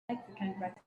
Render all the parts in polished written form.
like we can practice.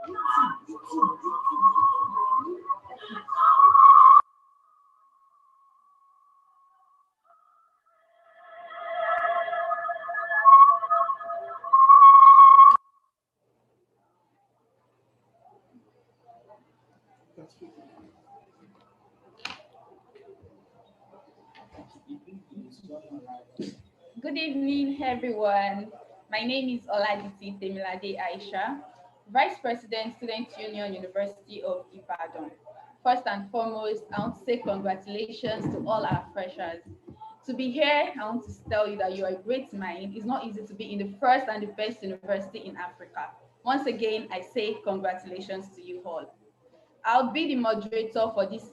Good evening, everyone. My name is Oladiti Temilade Aisha, Vice President, Student Union, University of Ibadan. First and foremost, I want to say congratulations to all our freshers. To be here, I want to tell you that you are a great mind. It's not easy to be in the first and the best university in Africa. Once again, I say congratulations to you all. I'll be the moderator for this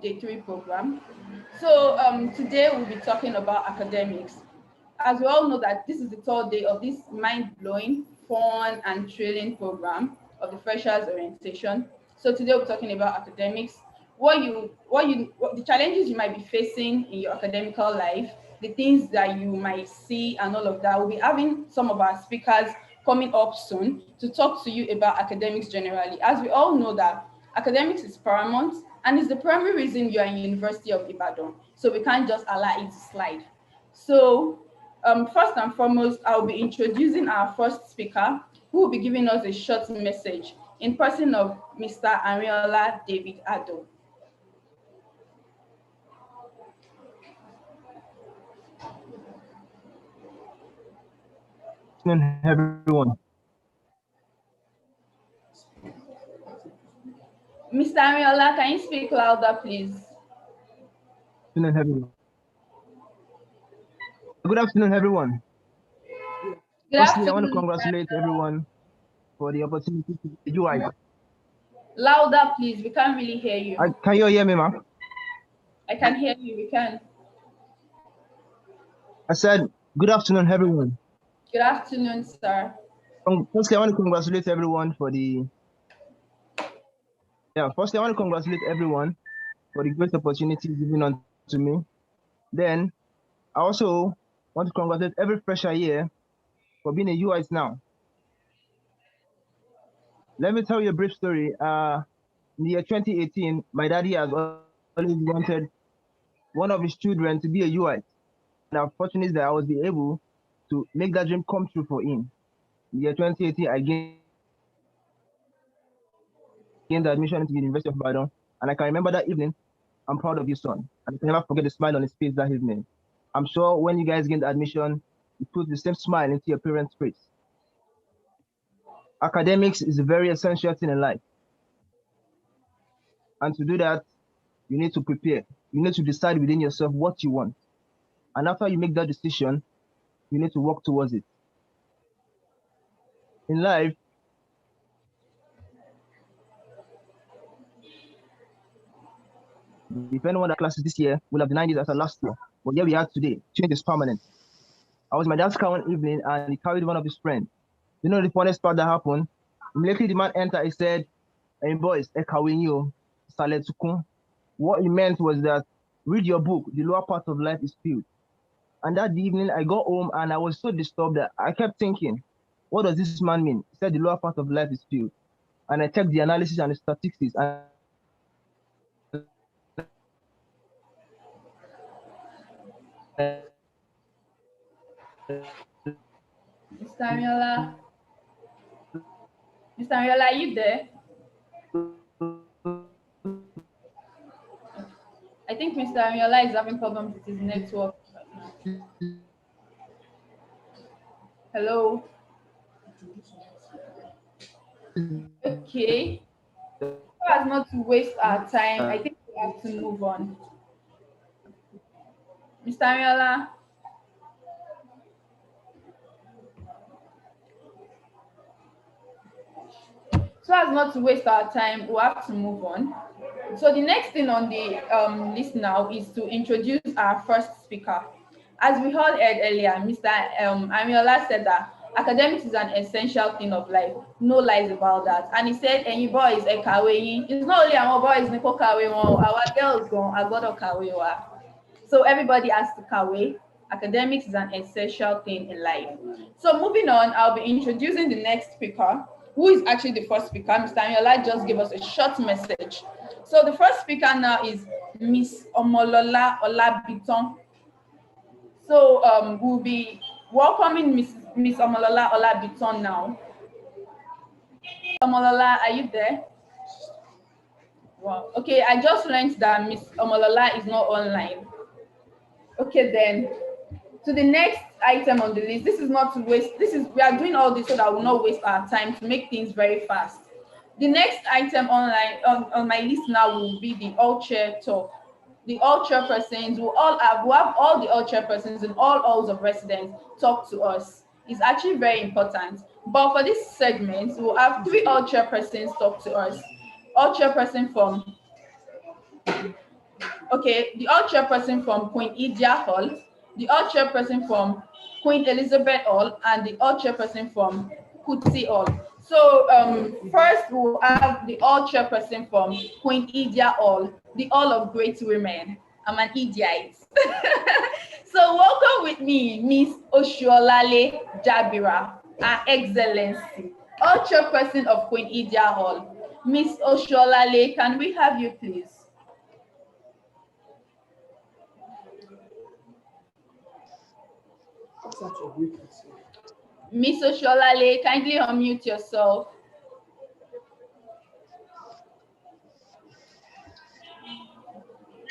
day three program. So today we'll be talking about academics. As we all know that this is the third day of this mind-blowing, fun, and thrilling program of the Freshers Orientation. So today we're talking about academics, what the challenges you might be facing in your academical life, the things that you might see, and all of that. We'll be having some of our speakers coming up soon to talk to you about academics generally. As we all know that academics is paramount and is the primary reason you are in University of Ibadan. So we can't just allow it to slide. So first and foremost, I'll be introducing our first speaker who will be giving us a short message in person of Mr. Ariola David Ado. Everyone. Mr. Ariola, can you speak louder, please? Everyone. Good afternoon, everyone. Good Firstly, I want to afternoon. congratulate everyone for the opportunity to be UI. Louder, please. We can't really hear you. Can you hear me, ma'am? I can hear you. We can. I said, good afternoon, everyone. Good afternoon, sir. Firstly, I want to congratulate everyone for the great opportunity given unto me. Then, I also want to congratulate every fresher here for being a UIs now. Let me tell you a brief story. In the year 2018, my daddy has always wanted one of his children to be a UI. And I'm fortunate that I was able to make that dream come true for him. In the year 2018, I gained admission into the University of Ibadan. And I can remember that evening, I'm proud of your son. And I can never forget the smile on his face that evening. I'm sure when you guys gained admission, you put the same smile into your parents' face. Academics is a very essential thing in life. And to do that, you need to prepare. You need to decide within yourself what you want. And after you make that decision, you need to work towards it. In life, if anyone that classes this year will have denied it as a last year. But here we are today. Change is permanent. I was in my dad's car one evening and he carried one of his friends. You know the funniest part that happened? Immediately the man entered, he said, "Hey boys, what he meant was that read your book, the lower part of life is filled." And that evening I got home and I was so disturbed that I kept thinking, what does this man mean? He said the lower part of life is filled. And I checked the analysis and the statistics and Mr. Ariola? Mr. Ariola, are you there? I think Mr. Ariola is having problems with his network. Hello? Okay. So as not to waste our time, I think we have to move on. Mr. Ariola? So as not to waste our time, we'll have to move on. So the next thing on the list now is to introduce our first speaker. As we heard earlier, Mr. Ariola said that academics is an essential thing of life. No lies about that. And he said, "Any boys, it's not only our boys, our girls go, I. So everybody has to kawe. Academics is an essential thing in life." So moving on, I'll be introducing the next speaker, who is actually the first speaker. Mr. Amiola just gave us a short message. So the first speaker now is Miss Omolola Olabiton. So we'll be welcoming Miss Omolola Olabiton now. Omolola, are you there? Wow. Okay, I just learned that Miss Omolola is not online. Okay, then to the next item on the list. This is not to waste. We are doing all this so that we'll not waste our time, to make things very fast. The next item on my list now will be the all chair talk. The all chairpersons will have all the all chairpersons in all halls of residence talk to us. It's actually very important. But for this segment, we'll have three all chairpersons talk to us. All chairperson from the all chairperson from Queen Idia Hall, the all chairperson from Queen Elizabeth Hall, and the all chairperson from Kutsi Hall. So first we'll have the all chairperson from Queen Idia Hall, the Hall of Great Women. I'm an Idiite. So welcome with me, Miss Oshuolale Jabira, Her Excellency, all chairperson of Queen Idia Hall. Miss Oshuolale, can we have you please? Miss Oshuolale, kindly unmute yourself.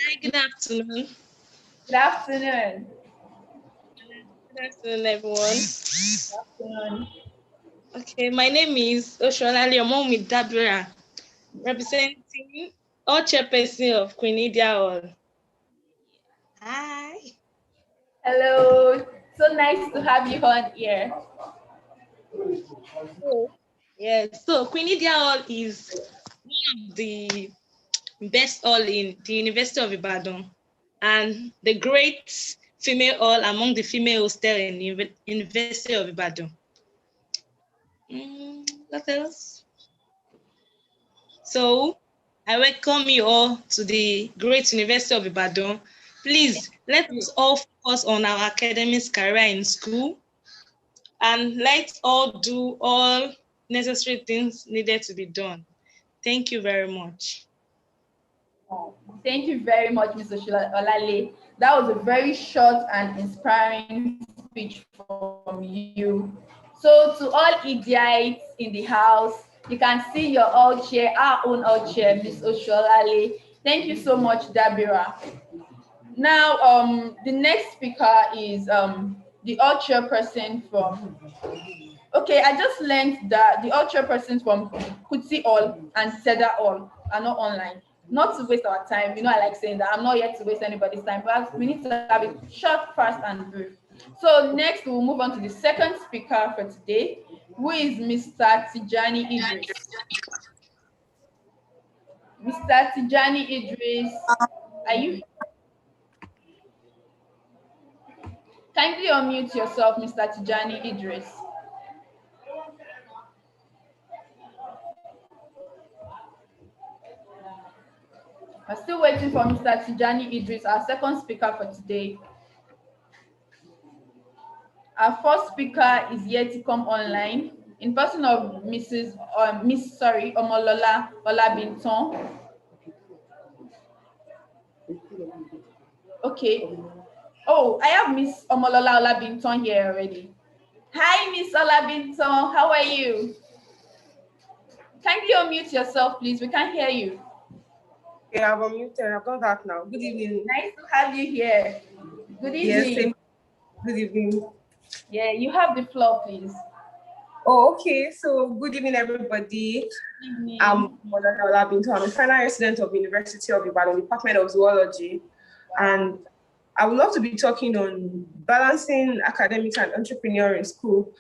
Hi, good afternoon. Good afternoon. Good afternoon, everyone. Good afternoon. Okay, my name is Oshuolale Omomi Dabira, representing all chairperson of Queen Idia Hall. Hi. Hello. So nice to have you on here. Yes, so Queen Idia Hall is one of the best hall in the University of Ibadan and the great female hall among the female hostel in the University of Ibadan. What else? So I welcome you all to the great University of Ibadan. Please, let us all focus on our academic career in school and let's all do all necessary things needed to be done. Thank you very much. Oh, thank you very much, Mr. Olale. That was a very short and inspiring speech from you. So to all Idiots in the house, you can see your all chair, our own all chair, Ms. Oshuolale. Thank you so much, Dabira. Now, the next speaker is the all chairperson from. Okay, I just learned that the all chairpersons from Kutsi Hall and Seda Hall are not online. Not to waste our time, I like saying that. I'm not here to waste anybody's time, but we need to have it short, fast, and brief. So next, we'll move on to the second speaker for today, who is Mr. Tijani Idris. Mr. Tijani Idris, are you? Kindly unmute yourself, Mr. Tijani Idris. We're still waiting for Mr. Tijani Idris, our second speaker for today. Our first speaker is yet to come online in person of Omolola Olabinton. Okay. Oh, I have Miss Omolola Olabinton here already. Hi, Miss Olabinton. How are you? Kindly unmute yourself, please. We can't hear you. Yeah, I've unmuted. I've done that now. Good evening. Nice to have you here. Good evening. Yes, same. Good evening. Yeah, you have the floor, please. Oh, okay. So, good evening, everybody. Good evening. I'm Omolola Olabinton. I'm a final resident of the University of Ibadan, Department of Zoology. And I would love to be talking on balancing academics and entrepreneur in school.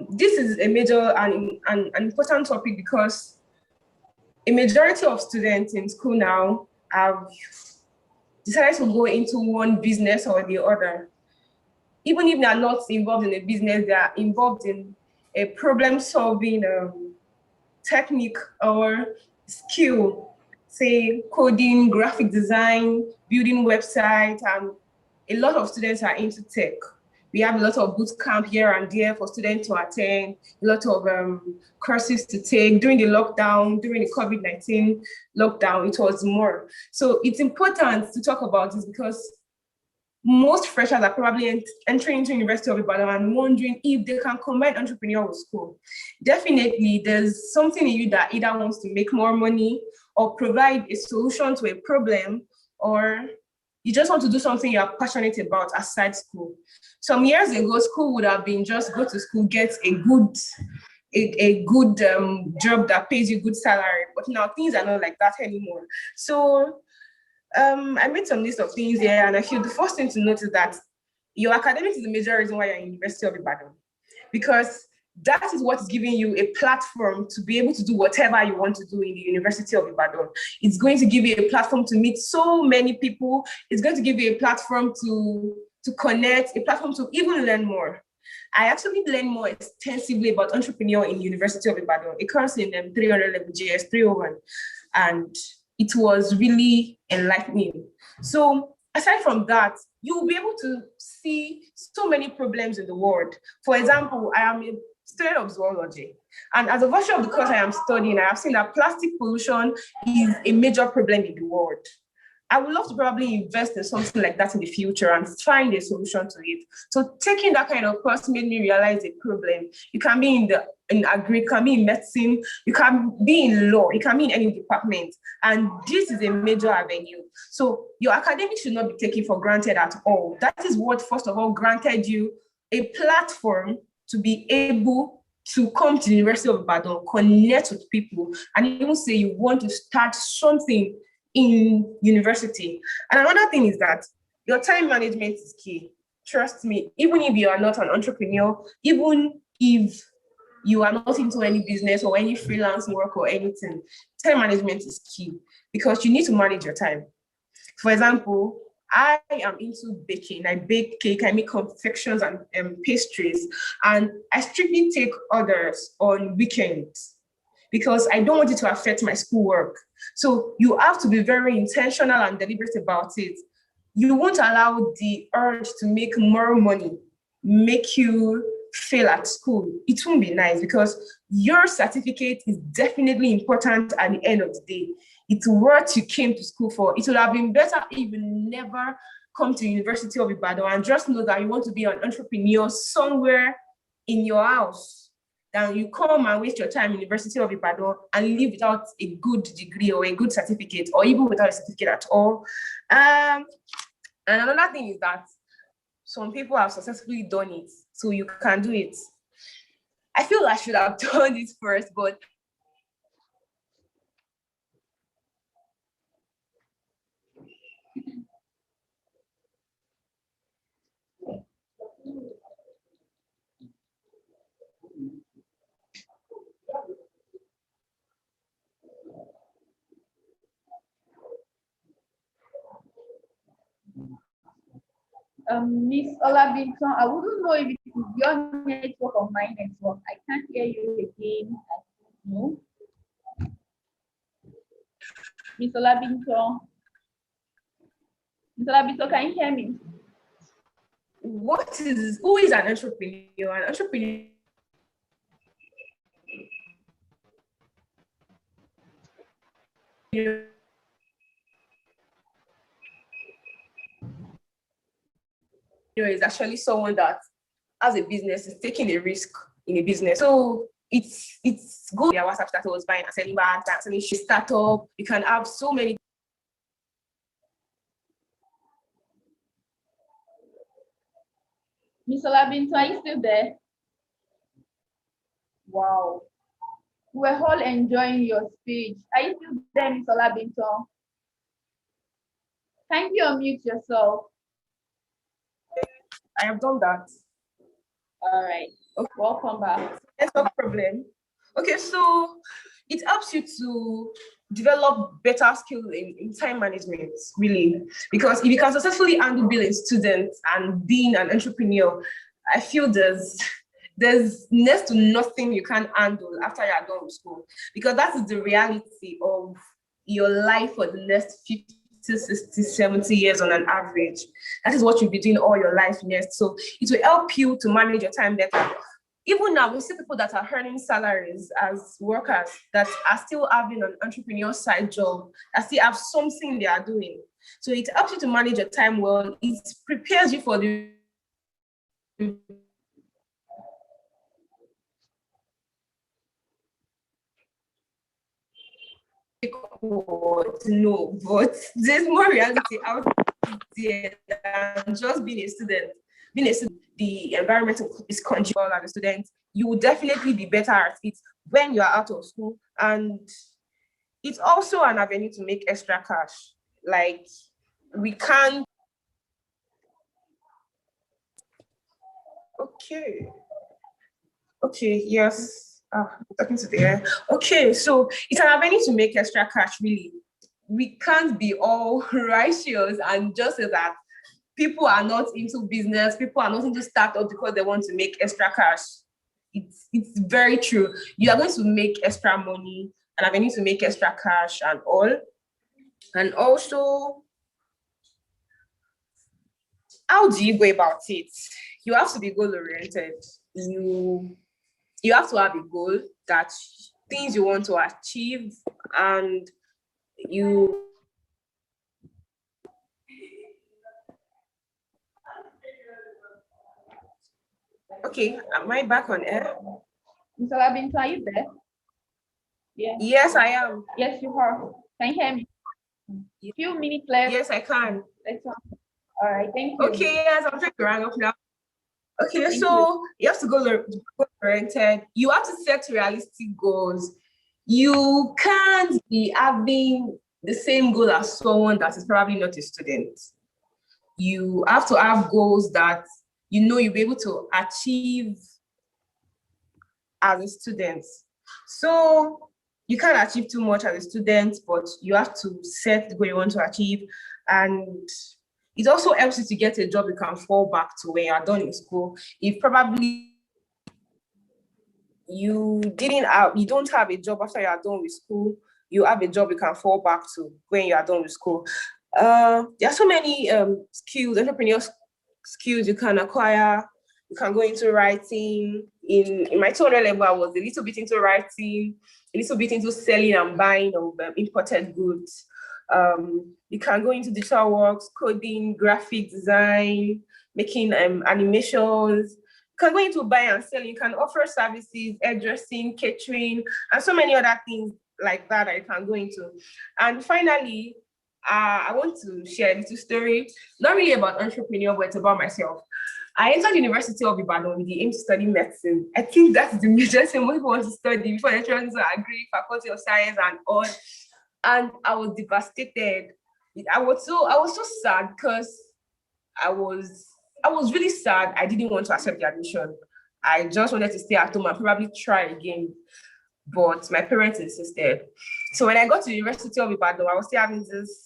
This is a major and an important topic because a majority of students in school now have decided to go into one business or the other. Even if they are not involved in a business, they are involved in a problem-solving technique or skill, say coding, graphic design, building websites, and a lot of students are into tech. We have a lot of boot camp here and there for students to attend, a lot of courses to take. During the lockdown, during the COVID-19 lockdown, it was more. So it's important to talk about this because most freshers are probably entering into University of Ibadan and wondering if they can combine entrepreneurial with school. Definitely, there's something in you that either wants to make more money or provide a solution to a problem, or you just want to do something you're passionate about aside school. Some years ago, school would have been just go to school, get a good job that pays you good salary. But now things are not like that anymore. So I made some list of things here, and I feel the first thing to note is that your academics is the major reason why you're in University of Ibadan, because that is what's giving you a platform to be able to do whatever you want to do in the University of Ibadan. It's going to give you a platform to meet so many people. It's going to give you a platform to connect, a platform to even learn more. I actually learned more extensively about entrepreneur in University of Ibadan. It comes in 300 level GS 301, and it was really enlightening. So aside from that, you'll be able to see so many problems in the world. For example, I am a student of zoology, and as a virtue of the course I am studying, I have seen that plastic pollution is a major problem in the world. I would love to probably invest in something like that in the future and find a solution to it. So taking that kind of course made me realize a problem. You can be in agri, you can be in medicine, you can be in law, you can be in any department. And this is a major avenue. So your academics should not be taken for granted at all. That is what, first of all, granted you a platform to be able to come to the University of Ibadan, connect with people, and even say you want to start something in university. And another thing is that your time management is key. Trust me, even if you are not an entrepreneur, even if you are not into any business or any freelance work or anything, time management is key because you need to manage your time. For example, I am into baking. I bake cake, I make confections and pastries, and I strictly take orders on weekends because I don't want it to affect my schoolwork. So you have to be very intentional and deliberate about it. You won't allow the urge to make more money make you fail at school. It won't be nice because your certificate is definitely important at the end of the day. It's what you came to school for. It would have been better if you never come to University of Ibadan and just know that you want to be an entrepreneur somewhere in your house. Then you come and waste your time in University of Ibadan and leave without a good degree or a good certificate, or even without a certificate at all. And another thing is that some people have successfully done it, so you can do it. I feel I should have done it first, but Miss Olabinson, I wouldn't know if it is your network or my network. I can't hear you again. No. Miss Olabinson. Miss Olabinson, can you hear me? who is an entrepreneur? An entrepreneur is actually someone that has a business, is taking a risk in a business. So it's good. Yeah, WhatsApp startups, buying and selling bags, selling startup. You can have so many. Miss Olabinson, are you still there? Wow. We're all enjoying your speech. Are you still there, Miss Olabinson? Can you unmute yourself? I have done that. All right. Okay. Welcome back. Network problem. Okay, so it helps you to develop better skills in time management, really. Because if you can successfully handle being a student and being an entrepreneur, I feel there's next to nothing you can handle after you're done with school. Because that is the reality of your life for the next 50 till 60, 70 years on an average. That is what you'll be doing all your life next. So it will help you to manage your time better. Even now, we see people that are earning salaries as workers that are still having an entrepreneur side job, that still have something they are doing. So it helps you to manage your time well. It prepares you for the no, but there's more reality out there than just being a student. Being a student, the environment is conducive as a student. You will definitely be better at it when you are out of school. And it's also an avenue to make extra cash. Like, we can't. Okay. Okay, yes. Talking to the air. Okay, so it's an avenue to make extra cash, really. We can't be all righteous and just say that people are not into business, people are not into startup because they want to make extra cash. It's very true. You are going to make extra money, an avenue to make extra cash and all. And also, how do you go about it? You have to be goal oriented. You have to have a goal, that things you want to achieve, and you okay, am I back on air? Mr. Labinto, are you there? Yeah. Yes, I am. Yes, you are. Can you hear me? Few minutes left. Yes, I can. Let's all right, thank you. Okay, yes, I'm trying to round up now. Okay, Thank so you have to go oriented. You have to set realistic goals. You can't be having the same goal as someone that is probably not a student. You have to have goals that you'll be able to achieve as a student. So you can't achieve too much as a student, but you have to set the goal you want to achieve. And it also helps you to get a job you can fall back to when you're done in school. If probably you don't have a job after you are done with school, you have a job you can fall back to when you are done with school. There are so many skills, entrepreneurial skills you can acquire. You can go into writing. In my 200 level, I was a little bit into writing, a little bit into selling and buying of imported goods. You can go into digital works, coding, graphic design, making animations. You can go into buying and selling. You can offer services, hairdressing, catering, and so many other things like that you can go into. And finally, I want to share a little story, not really about entrepreneur, but it's about myself. I entered University of Ibadan with the aim to study medicine. I think that's the major thing most people want to study before they try to agree, Faculty of Science and all. And I was devastated. I was so sad because I was really sad. I didn't want to accept the admission. I just wanted to stay at home and probably try again. But my parents insisted. So when I got to the University of Ibadan, I was still having this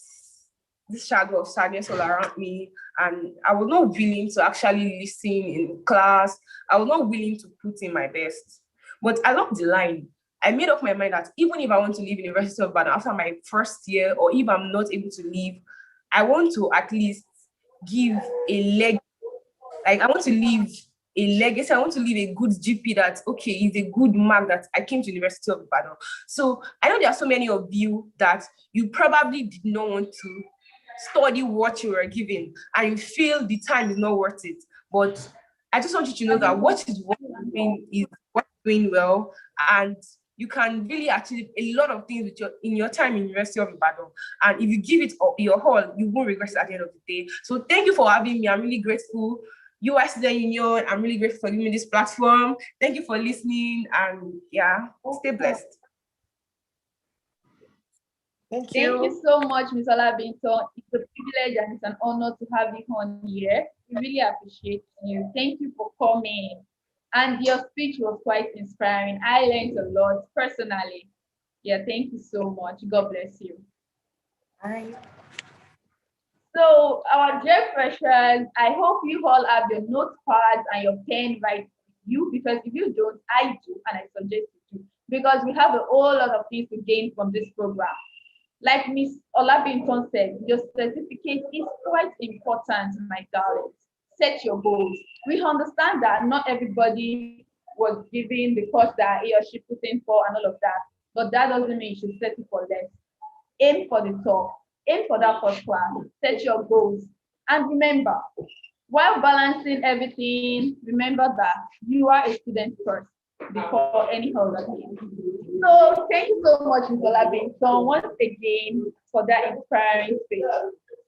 shadow of sadness all around me. And I was not willing to actually listen in class. I was not willing to put in my best. But along the line, I made up my mind that even if I want to leave University of Ibadan after my first year, or if I'm not able to leave, I want to at least give a leg. Like, I want to leave a legacy. I want to leave a good GP that, okay, is a good mark that I came to University of Ibadan. So I know there are so many of you that you probably did not want to study what you were given and you feel the time is not worth it. But I just want you to know that what you're doing is what you're doing well, and you can really achieve a lot of things in your time in University of Ibadan. And if you give it your all, you won't regret it at the end of the day. So thank you for having me. I'm really grateful. UISU Union, I'm really grateful for giving me this platform. Thank you for listening, and yeah, stay blessed. Thank you. Thank you so much, Ms. Olabinto. It's a privilege and it's an honor to have you on here. We really appreciate you. Thank you for coming. And your speech was quite inspiring. I learned a lot personally. Yeah, thank you so much. God bless you. Bye. So our dear freshers, I hope you all have your notepads and your pen right with you, because if you don't, I do, and I suggest you to, because we have a whole lot of things to gain from this program. Like Miss Olabinton said, your certificate is quite important, my darlings. Set your goals. We understand that not everybody was given the course that he or she put in for and all of that, but that doesn't mean you should settle for less. Aim for the top, aim for that first class, set your goals. And remember, while balancing everything, remember that you are a student first before any other thing. So thank you so much, Nicola Benson, once again for that inspiring speech.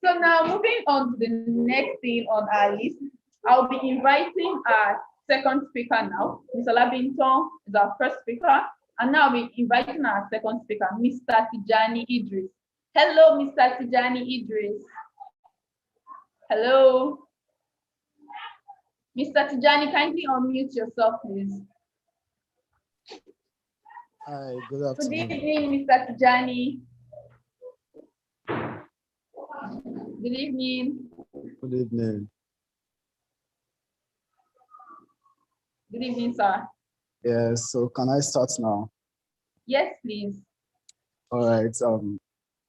So now moving on to the next thing on our list, I'll be inviting our second speaker now. Ms. Olabinton is our first speaker, and now I'll be inviting our second speaker, Mr. Tijani Idris. Hello, Mr. Tijani Idris. Hello. Mr. Tijani, kindly unmute yourself, please. Hi, good Good afternoon. evening, Mr. Tijani. Good evening. Good evening. Good evening, sir. Yes, so can I start now? Yes, please. All right,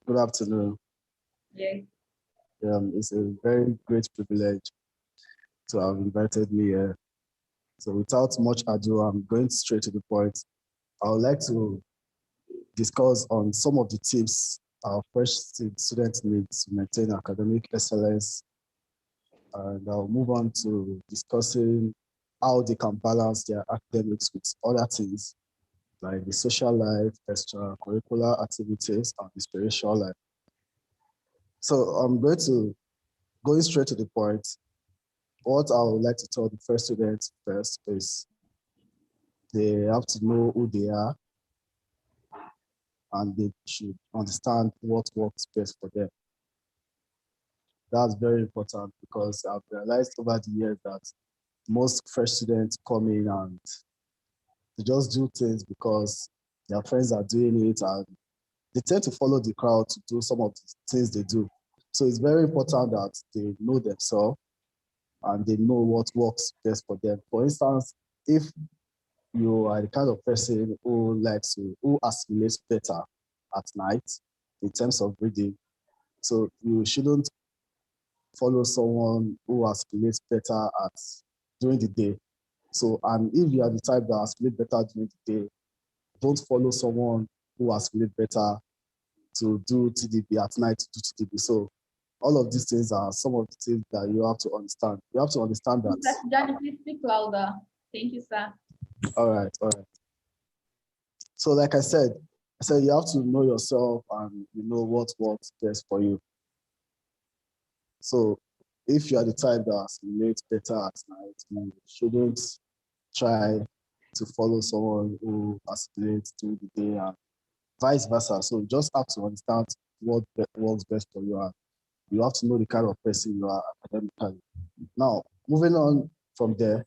good afternoon. Yes. It's a very great privilege to have invited me here. So without much ado, I'm going straight to the point. I would like to discuss on some of the tips our fresh students need to maintain academic excellence. And I'll move on to discussing how they can balance their academics with other things like the social life, extracurricular activities, and the spiritual life. So I'm going straight to the point. What I would like to tell the first students first is they have to know who they are and they should understand what works best for them. That's very important because I've realized over the years that most fresh students come in and they just do things because their friends are doing it and they tend to follow the crowd to do some of the things they do. So it's very important that they know themselves and they know what works best for them. For instance, if you are the kind of person who assimilates better at night in terms of reading, so you shouldn't follow someone who assimilates better at during the day. So, and if you are the type that assimilate better during the day, don't follow someone who assimilate better to do TDB at night to do TDB. So all of these things are some of the things that you have to understand. You have to understand that. Mr. Tijani, please speak louder. Thank you, sir. All right. So like I said you have to know yourself and you know what works best for you. So if you are the type that assimilates better at night, you shouldn't try to follow someone who assimilates during the day and vice versa. So you just have to understand what works best for you and you have to know the kind of person you are academically. Now, moving on from there,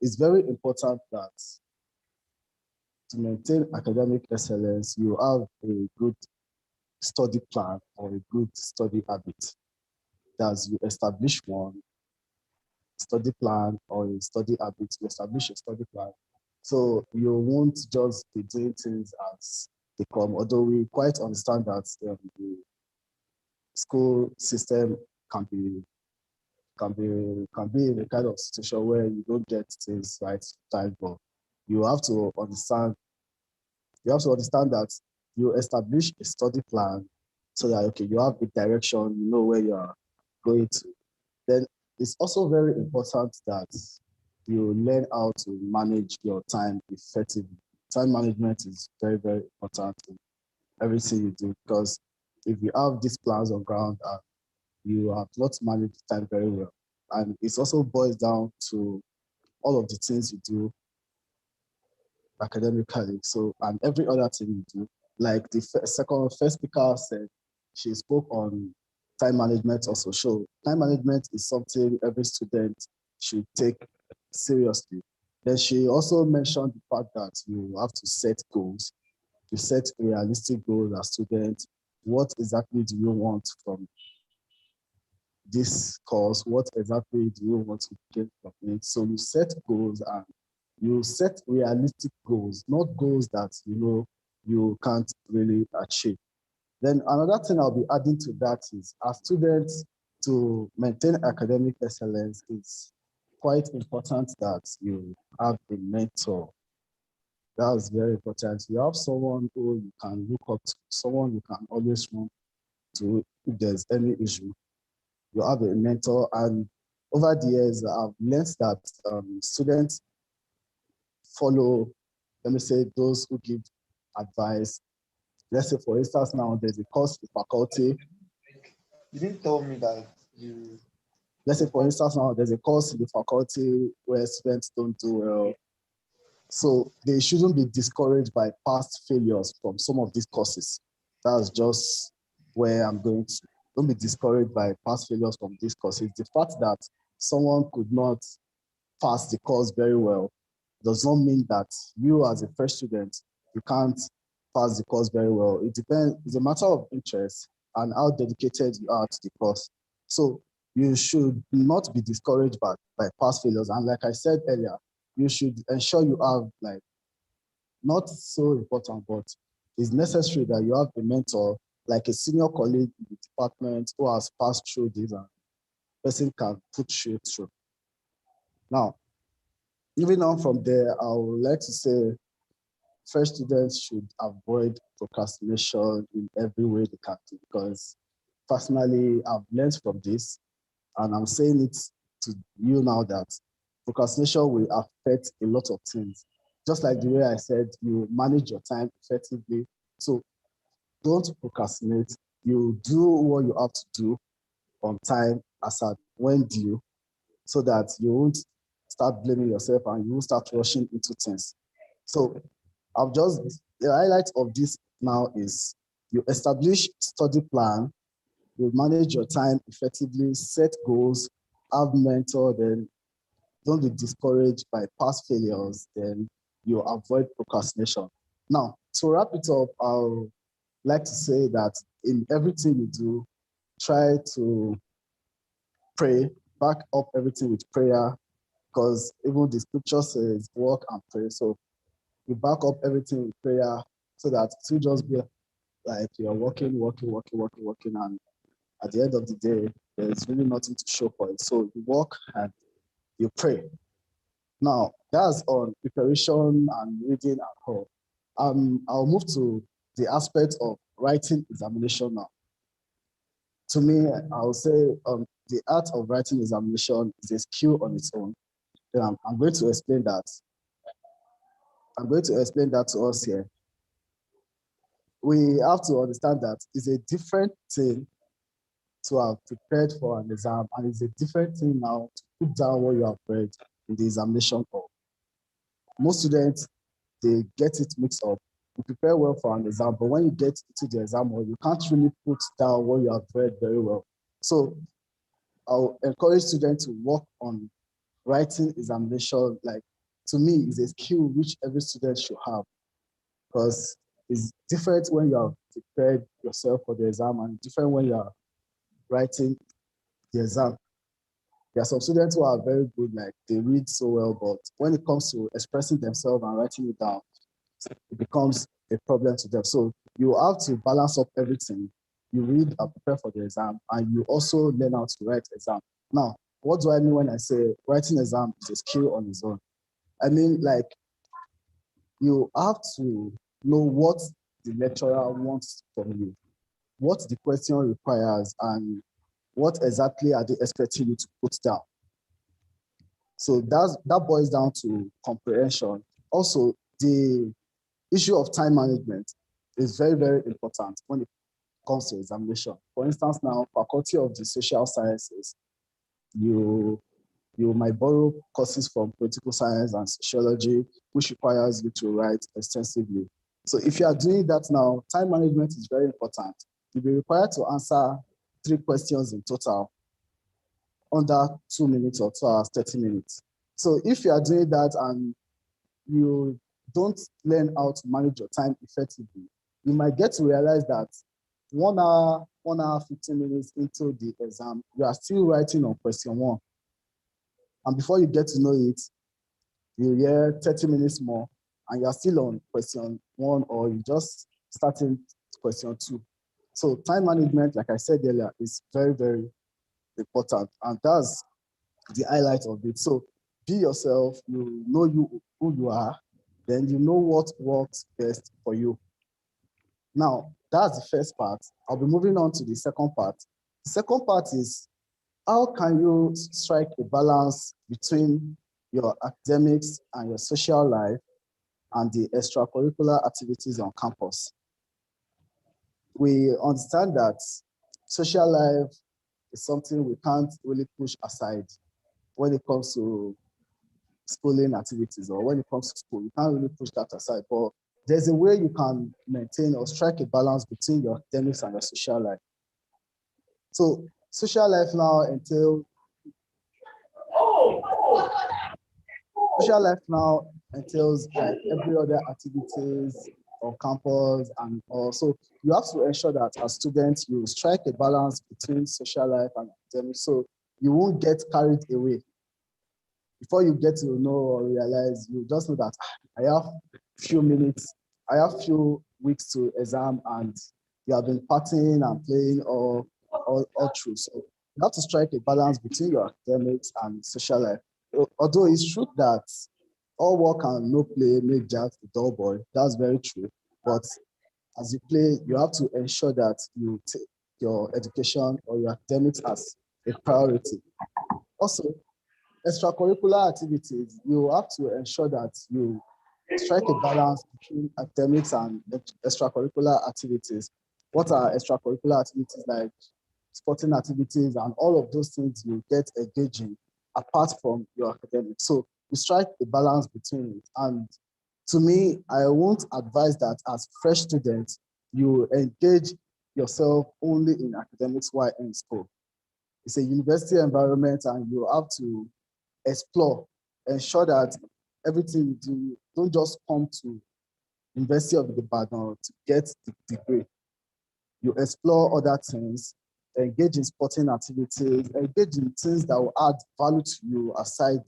it's very important that to maintain academic excellence, you have a good study plan or a good study habit. That's you establish one study plan or a study habit, you establish a study plan. So you won't just be doing things as they come, although we quite understand that the school system can be in a kind of situation where you don't get things right time, but you have to understand that you establish a study plan so that okay, you have a direction, you know where you are going to. Then it's also very important that you learn how to manage your time effectively. Time management is very, very important in everything you do because if you have these plans on ground and you have not managed time very well, and it also boils down to all of the things you do academically. So, and every other thing you do, like the first speaker said, she spoke on time management also. So time management is something every student should take seriously. Then she also mentioned the fact that you have to set goals. You set realistic goals as students. What exactly do you want from this course? What exactly do you want to get from it? So you set goals and you set realistic goals, not goals that you know you can't really achieve. Then another thing I'll be adding to that is, as students, to maintain academic excellence, it's quite important that you have a mentor. That's very important. You have someone who you can look up to, someone you can always run to if there's any issue. You have a mentor, and over the years, I've learned that students follow, let me say, those who give advice. Let's say, for instance, now there's a course in faculty. You didn't tell me that you. Let's say, for instance, now there's a course in the faculty where students don't do well. So they shouldn't be discouraged by past failures from some of these courses. That's just where I'm going to. Don't be discouraged by past failures from these courses. The fact that someone could not pass the course very well does not mean that you, as a first student, you can't pass the course very well. It depends, it's a matter of interest and how dedicated you are to the course. So you should not be discouraged by past failures. And like I said earlier, you should ensure you have, like, not so important, but it's necessary that you have a mentor, like a senior colleague in the department who has passed through this and person can put you through. Now, moving on from there, I would like to say first students should avoid procrastination in every way they can do, because personally, I've learned from this, and I'm saying it to you now, that procrastination will affect a lot of things. Just like the way I said, you manage your time effectively. So don't procrastinate. You do what you have to do on time, as at when due, so that you won't start blaming yourself and you won't start rushing into things. So the highlight of this now is you establish study plan, you manage your time effectively, set goals, have mentor, then don't be discouraged by past failures, then you avoid procrastination. Now, to wrap it up, I'll like to say that in everything you do, try to pray, back up everything with prayer, because even the scripture says work and pray. So you back up everything with prayer so that it will just be like you're working, and at the end of the day, there's really nothing to show for it. So you work and you pray. Now, that's on preparation and reading and all. I'll move to the aspect of writing examination now. To me, I'll say the art of writing examination is a skill on its own. Then I'm going to explain that. I'm going to explain that to us here. We have to understand that it's a different thing to have prepared for an exam, and it's a different thing now to put down what you have read in the examination hall. Most students, they get it mixed up. You prepare well for an exam, but when you get into the exam hall, you can't really put down what you have read very well. So I'll encourage students to work on writing examination. Like, to me, is a skill which every student should have, because it's different when you have prepared yourself for the exam and different when you are writing the exam. There are some students who are very good, like they read so well, but when it comes to expressing themselves and writing it down, it becomes a problem to them. So you have to balance up everything. You read and prepare for the exam, and you also learn how to write exam. Now, what do I mean when I say writing exam is a skill on its own? I mean, like, you have to know what the lecturer wants from you, what the question requires, and what exactly are they expecting you to put down. So that boils down to comprehension. Also, the issue of time management is very, very important when it comes to examination. For instance, now, Faculty of the Social Sciences, you might borrow courses from political science and sociology, which requires you to write extensively. So if you are doing that now, time management is very important. You'll be required to answer 3 questions in total under 2 minutes or 2 hours, 30 minutes. So if you are doing that and you don't learn how to manage your time effectively, you might get to realize that 1 hour, 1 hour, 15 minutes into the exam, you are still writing on question 1. And before you get to know it, you hear 30 minutes more and you're still on question 1, or you just starting question 2. So time management, like I said earlier, is very, very important. And that's the highlight of it. So be yourself, you know who you are, then you know what works best for you. Now, that's the first part. I'll be moving on to the second part. The second part is how can you strike a balance between your academics and your social life and the extracurricular activities on campus? We understand that social life is something we can't really push aside when it comes to schooling activities, or when it comes to school, you can't really push that aside. But there's a way you can maintain or strike a balance between your academics and your social life. So social life now entails like every other activities on campus, and also you have to ensure that as students you strike a balance between social life and academics, so you won't get carried away. Before you get to know or realize, you just know that I have few minutes, I have few weeks to exam, and you have been partying and playing all through. So you have to strike a balance between your academics and social life. Although it's true that all work and no play make Jack the dull boy, that's very true. But as you play, you have to ensure that you take your education or your academics as a priority. Also, extracurricular activities, you have to ensure that you strike a balance between academics and extracurricular activities. What are extracurricular activities? Like sporting activities and all of those things you get engaging apart from your academics. So you strike a balance between it. And to me, I won't advise that as fresh students, you engage yourself only in academics while in school. It's a university environment and you have to explore, ensure that everything you do, don't just come to University of Ibadan to get the degree. You explore other things, engage in sporting activities, engage in things that will add value to you aside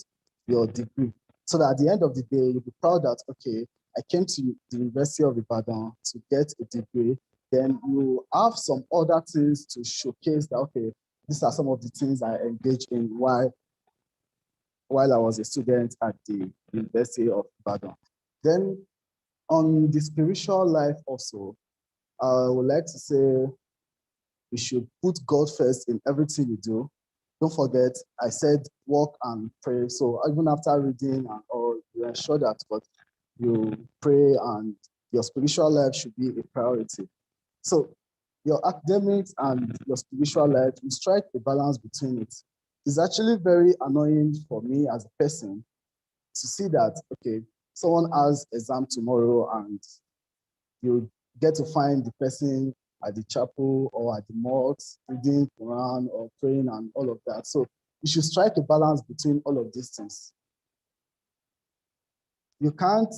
your degree. So that at the end of the day, you'll be proud that, okay, I came to the University of Ibadan to get a degree. Then you have some other things to showcase that, okay, these are some of the things I engaged in while I was a student at the University of Ibadan. Then on the spiritual life also, I would like to say you should put God first in everything you do. Don't forget, I said walk and pray. So even after reading and all, you ensure that but you pray and your spiritual life should be a priority. So your academics and your spiritual life, you strike a balance between it. It's actually very annoying for me as a person to see that, okay, someone has exam tomorrow and you get to find the person at the chapel or at the mosque reading Quran or praying and all of that. So you should strike a balance between all of these things. You can't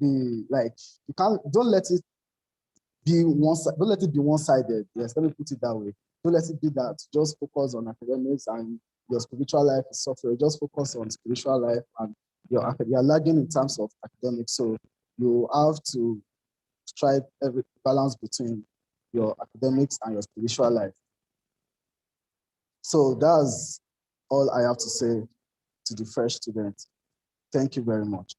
be like, don't let it be don't let it be one-sided. Yes, let me put it that way. Don't let it be that just focus on academics and your spiritual life is software. Just focus on spiritual life and you're lagging in terms of academics. So you have to strike every balance between your academics and your spiritual life. So that's all I have to say to the fresh student. Thank you very much.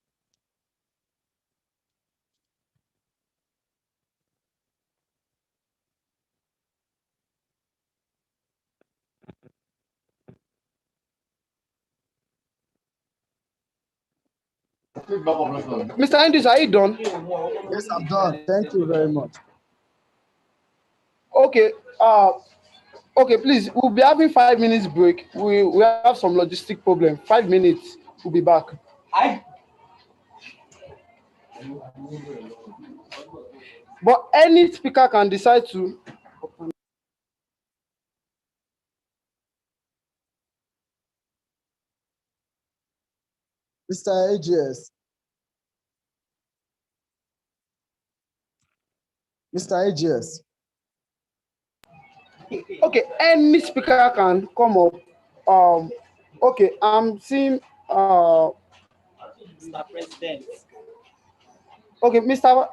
Mr. Andrews, are you done? Yes, I'm done. Thank you very much. Okay. Okay, please. We'll be having 5 minutes break. We have some logistic problem. 5 minutes. We'll be back. But any speaker can decide to. Mr. AGS. Mr. AGS. Okay, any speaker can come up. Okay, I'm seeing Mr. President. okay, Mr.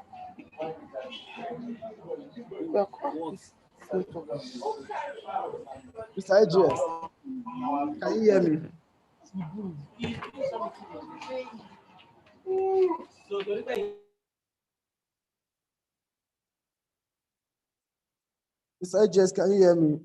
Mr. AGS, can you hear me? Mr. AGS, can you hear me?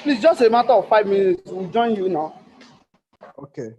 Please, just a matter of 5 minutes. We'll join you now. Okay.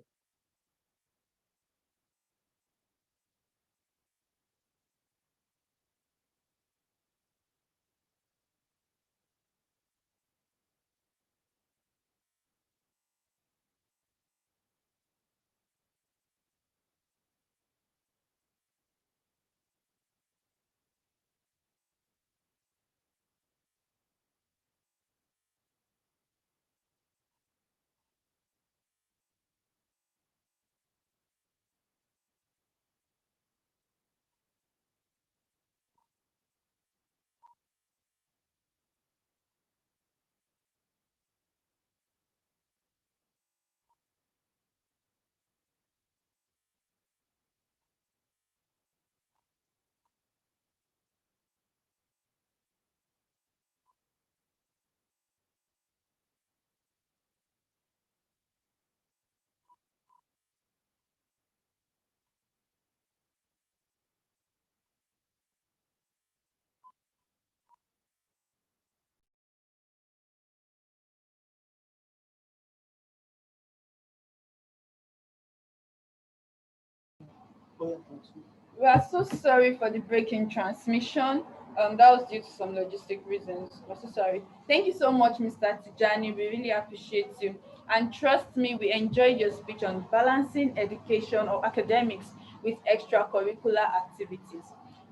We are so sorry for the break in transmission. That was due to some logistic reasons. We're so sorry. Thank you so much, Mr. Tijani. We really appreciate you. And trust me, we enjoyed your speech on balancing education or academics with extracurricular activities.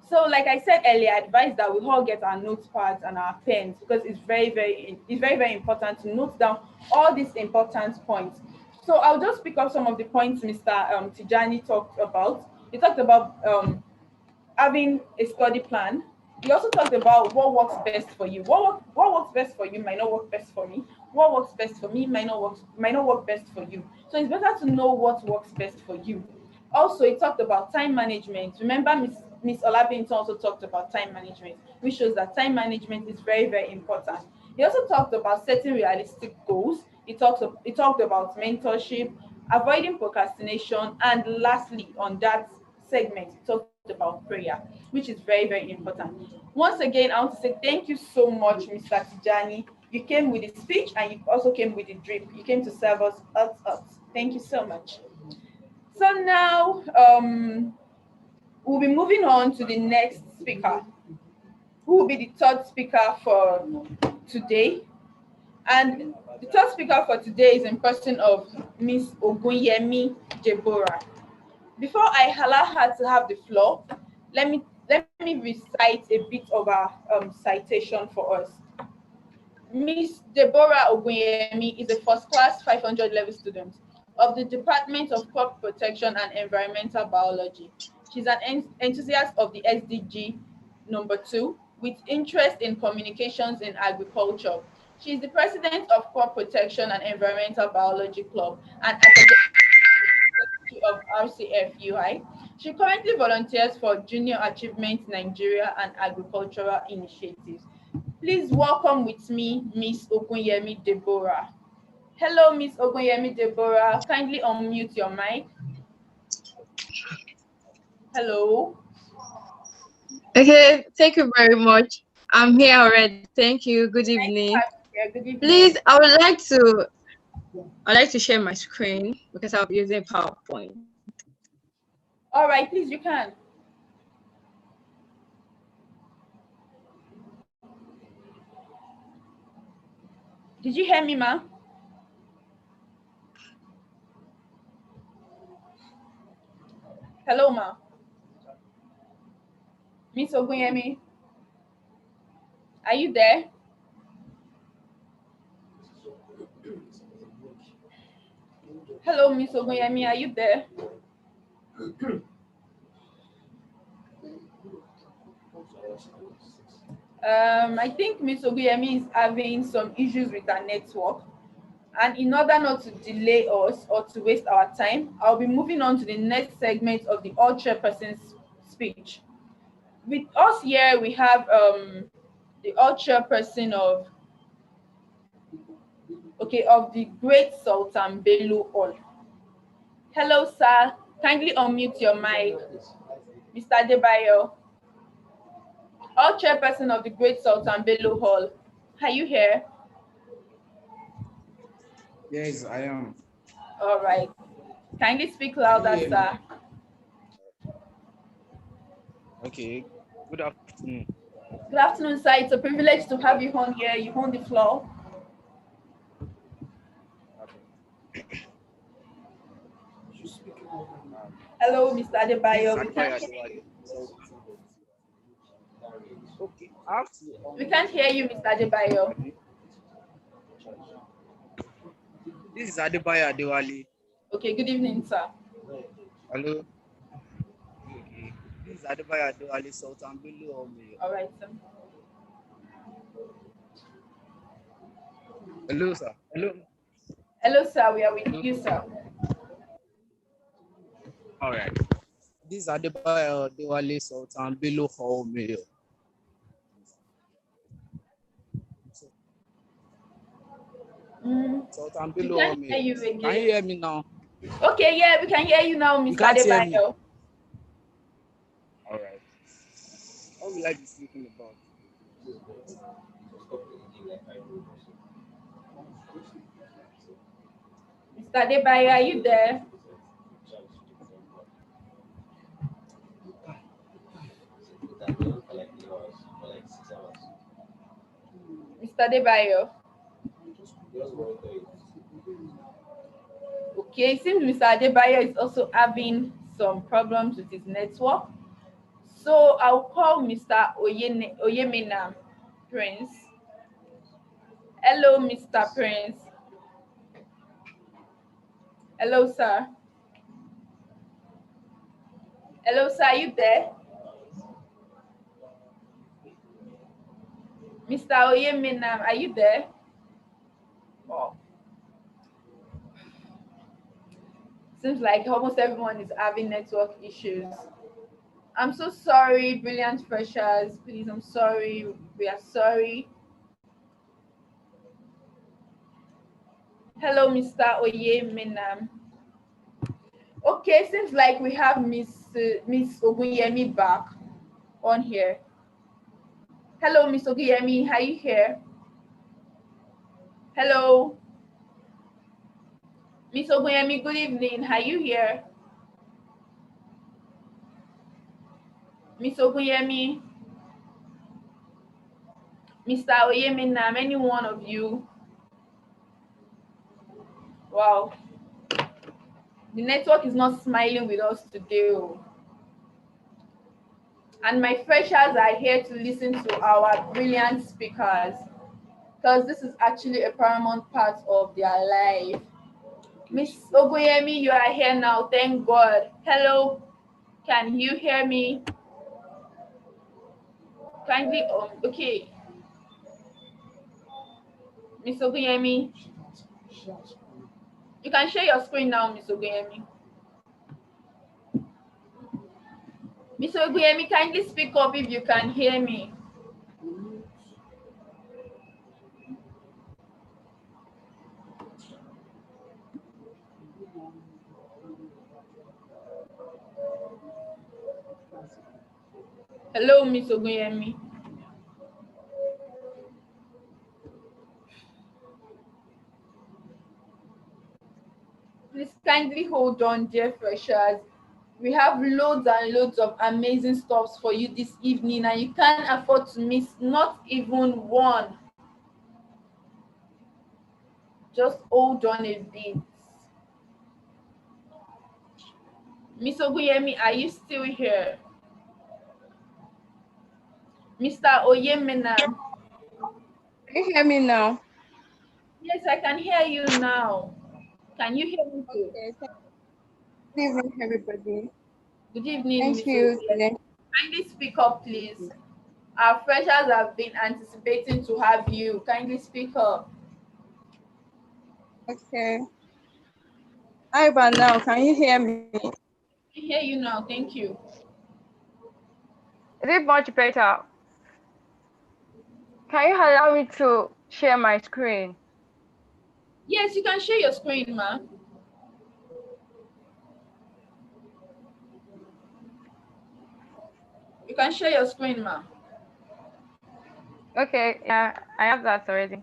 So, like I said earlier, I advise that we all get our notepads and our pens because it's very important to note down all these important points. So I'll just pick up some of the points Mr. Tijani talked about. He talked about having a study plan. He also talked about what works best for you. What works best for you might not work best for me. What works best for me might not work best for you. So it's better to know what works best for you. Also, he talked about time management. Remember, Miss Olabinton also talked about time management, which shows that time management is very, very important. He also talked about setting realistic goals. He talked about mentorship, avoiding procrastination, and lastly, on that segment, he talked about prayer, which is very, very important. Once again, I want to say thank you so much, Mr. Tijani. You came with the speech and you also came with the drip. You came to serve us out. Thank you so much. So now we'll be moving on to the next speaker, who will be the third speaker for today. And the third speaker for today is in person of Miss Ogunyemi Deborah. Before I allow her to have the floor, let me recite a bit of our citation for us. Miss Deborah Ogunyemi is a first class 500 level student of the Department of Crop Protection and Environmental Biology. She's an enthusiast of the SDG number 2 with interest in communications in agriculture. She is the president of Crop Protection and Environmental Biology Club and academic of RCFUI. She currently volunteers for Junior Achievement Nigeria and Agricultural Initiatives. Please welcome with me Miss Ogunyemi Deborah. Hello, Miss Ogunyemi Deborah. Kindly unmute your mic. Hello. Okay, thank you very much. I'm here already. Thank you. Good evening. Yeah, good evening. Please, I would like to share my screen because I'll be using PowerPoint. All right, please, you can. Did you hear me, ma? Hello, ma. Miss Ogunyemi, are you there? Hello, Miss Ogunyemi, are you there? I think Miss Oguyemi is having some issues with her network. And in order not to delay us or to waste our time, I'll be moving on to the next segment of the all chairperson's speech. With us here, we have the all chairperson of the Great Sultan Bello Hall. Hello, sir. Kindly unmute your mic, Mr. Debayo. All chairperson of the Great Sultan Bello Hall. Are you here? Yes, I am. All right. Kindly speak louder, sir. Okay. Good afternoon. Good afternoon, sir. It's a privilege to have you on here. You own the floor. Hello, Mr. Adebayo. Okay. We can't hear you, Mr. Adebayo. This is Adebayo Adewale. Okay, good evening, sir. Hello. Okay. This is Adebayo Adewale, Sultan Bello. All right, sir. Hello, sir. Hello. Hello, sir. We are with you, sir. All right. This is Adebayo Adewale, Sultan Bello Mayor. Sultan Bello Mayor. Can you hear me now? Okay, yeah, we can hear you now, Mr. Adebayo. All right. What will I be speaking about? Mr. Adebayo, are you there? Mr. Adebayo. Okay, it seems Mr. Adebayo is also having some problems with his network. So I'll call Mr. Oyemena Prince. Hello, Mr. Prince. Hello, sir. Hello, sir. Are you there? Mr. Oyemena, are you there? Oh. Seems like almost everyone is having network issues. I'm so sorry, brilliant freshers. Please, I'm sorry. We are sorry. Hello, Mr. Oyemena. Okay, seems like we have Miss Oguyemi back on here. Hello, Miss Oguyemi, are you here? Hello. Miss Oguyemi, good evening. Are you here? Miss Oguyemi, Mr. Oyemena, any one of you? Wow. The network is not smiling with us today. And my freshers are here to listen to our brilliant speakers, because this is actually a paramount part of their life. Miss Oguyemi, you are here now. Thank God. Hello. Can you hear me? Kindly, okay. Miss Oguyemi. You can share your screen now, Miss Oguyemi. Miss Oguyemi, kindly speak up if you can hear me. Hello, Miss Oguyemi. Please kindly hold on, dear freshers. We have loads and loads of amazing stuffs for you this evening, and you can't afford to miss not even one. Just hold on a bit. Miss Oguyemi, are you still here? Mr. Oyemena. Can you hear me now? Yes, I can hear you now. Can you hear me too? Okay. Good evening, everybody. Good evening, Thank Miss you. Oyemena. Kindly speak up, please. Our freshers have been anticipating to have you. Kindly speak up. Okay. How about now? Can you hear me? I hear you now. Thank you. Is it much better? Can you allow me to share my screen? Yes, you can share your screen, ma. You can share your screen, ma. Okay, yeah, I have that already.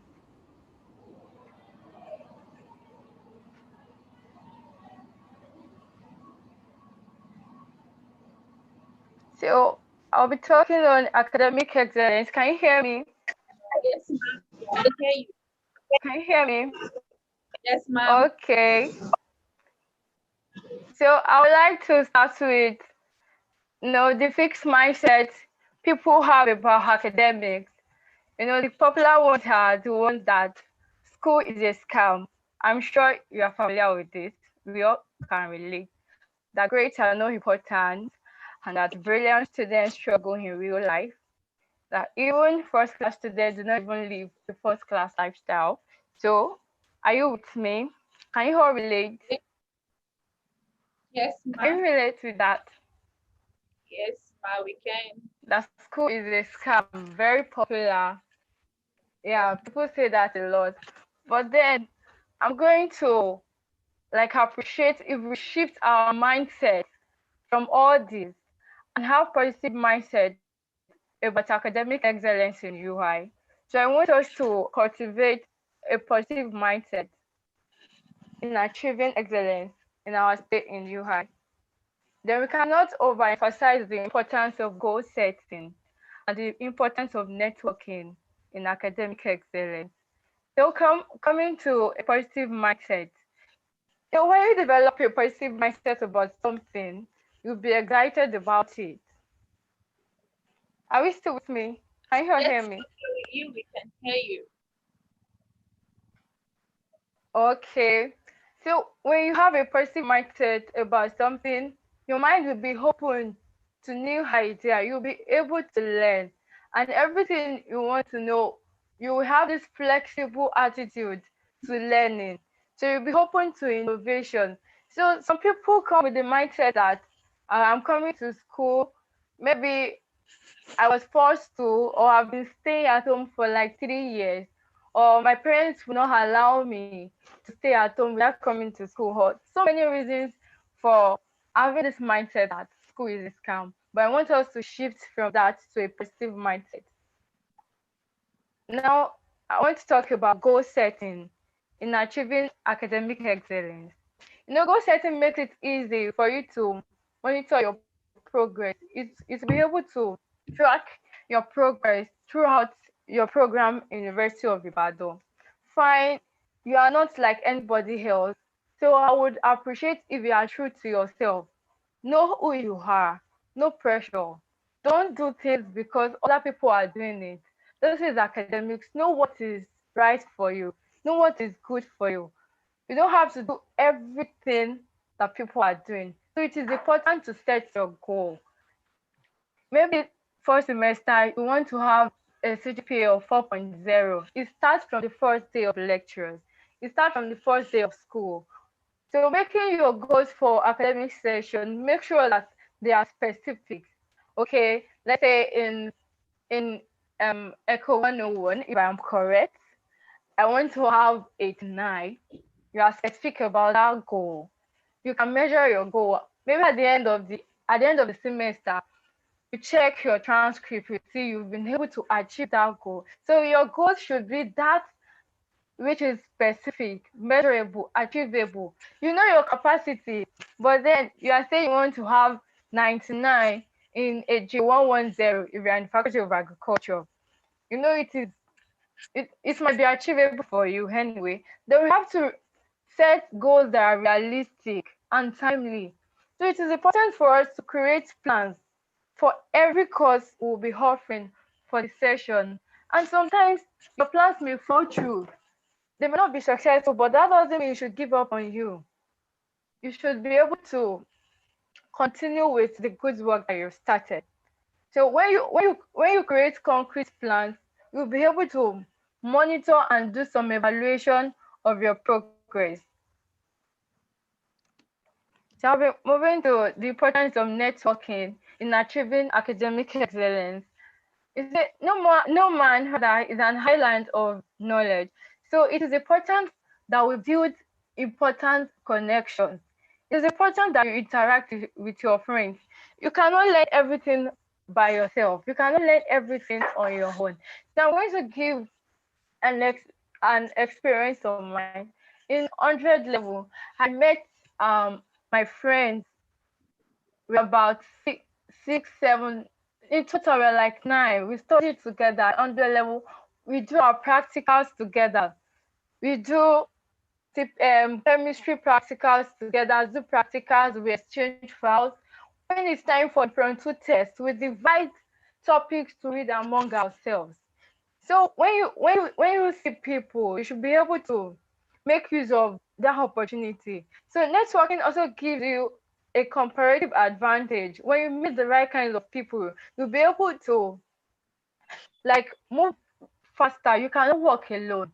So I'll be talking on academic excellence. Can you hear me? Yes, ma'am. I can hear you. Can you hear me? Yes, ma'am. Okay. So I would like to start with, the fixed mindset people have about academics. The popular ones are the ones that school is a scam. I'm sure you are familiar with this. We all can relate. That grades are not important and that brilliant students struggle in real life. That even first class students do not even live the first class lifestyle. So, are you with me? Can you all relate? Yes, Can ma. you relate with that? Yes, ma, we can. That school is a scam, very popular. Yeah, people say that a lot. But then I'm going to appreciate if we shift our mindset from all this and have positive mindset about academic excellence in UI. So I want us to cultivate a positive mindset in achieving excellence in our state in UI. Then we cannot overemphasize the importance of goal setting and the importance of networking in academic excellence. So coming to a positive mindset. When you develop a positive mindset about something, you'll be excited about it. Are we still with me? Can you all hear Yes, me? ma, with you, we can hear you. Okay. So when you have a positive mindset about something, your mind will be open to new idea. You'll be able to learn. And everything you want to know, you will have this flexible attitude to learning. So you'll be open to innovation. So some people come with the mindset that I'm coming to school, maybe I was forced to, or I've been staying at home for like 3 years, or my parents will not allow me to stay at home without coming to school. Or so many reasons for having this mindset that school is a scam. But I want us to shift from that to a positive mindset. Now, I want to talk about goal setting in achieving academic excellence. Goal setting makes it easy for you to monitor your progress. It's to be able to track your progress throughout your program in University of Ibadan. Fine, you are not like anybody else. So I would appreciate if you are true to yourself. Know who you are. No pressure. Don't do things because other people are doing it. This is academics. Know what is right for you. Know what is good for you. You don't have to do everything that people are doing. So it is important to set your goal. Maybe first semester you want to have a CGPA of 4.0. It starts from the first day of lectures. It starts from the first day of school. So making your goals for academic session, make sure that they are specific. Okay, let's say in Echo 101, if I'm correct, I want to have 89. You are specific about that goal. You can measure your goal. Maybe at the end of the semester, you check your transcript, you see you've been able to achieve that goal. So your goal should be that which is specific, measurable, achievable. You know your capacity, but then you are saying you want to have 99 in a G110 if you're in the Faculty of Agriculture. It might be achievable for you anyway. Then we have to set goals that are realistic and timely. So it is important for us to create plans for every course we'll be offering for the session. And sometimes your plans may fall through. They may not be successful, but that doesn't mean you should give up on you. You should be able to continue with the good work that you've started. So when you create concrete plans, you'll be able to monitor and do some evaluation of your progress. So I'll be moving to the importance of networking in achieving academic excellence. Is it no man that is an island of knowledge. So it is important that we build important connections. It is important that you interact with your friends. You cannot learn everything by yourself. You cannot learn everything on your own. So I'm going to give an experience of mine. In 100 level, I met my friends. We're about six, seven. In total, we're like 9. We studied together at 100 level. We do our practicals together. We do chemistry practicals together, do practicals, we exchange files. When it's time for impromptu test, we divide topics to read among ourselves. So when you see people, you should be able to make use of that opportunity. So networking also gives you a comparative advantage. When you meet the right kinds of people, you'll be able to like move faster. You cannot walk alone.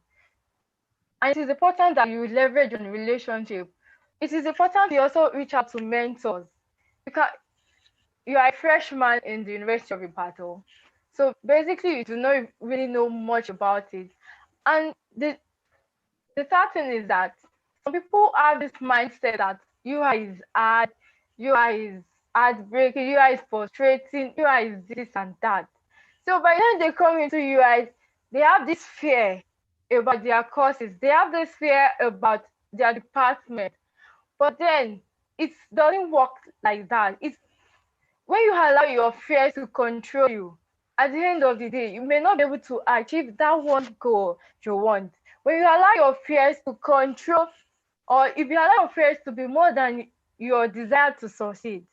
And it is important that you leverage on relationship. It is important you also reach out to mentors. Because you are a freshman in the University of Ibadan. So basically you do not really know much about it. And the third thing is that some people have this mindset that UI is hard, UI is heartbreaking, UI is frustrating, UI is this and that. So by the time they come into UI, they have this fear about their courses, they have this fear about their department. But then it doesn't work like that. It's when you allow your fears to control you, at the end of the day, you may not be able to achieve that one goal you want. When you allow your fears to control, or if you allow your fears to be more than your desire to succeed,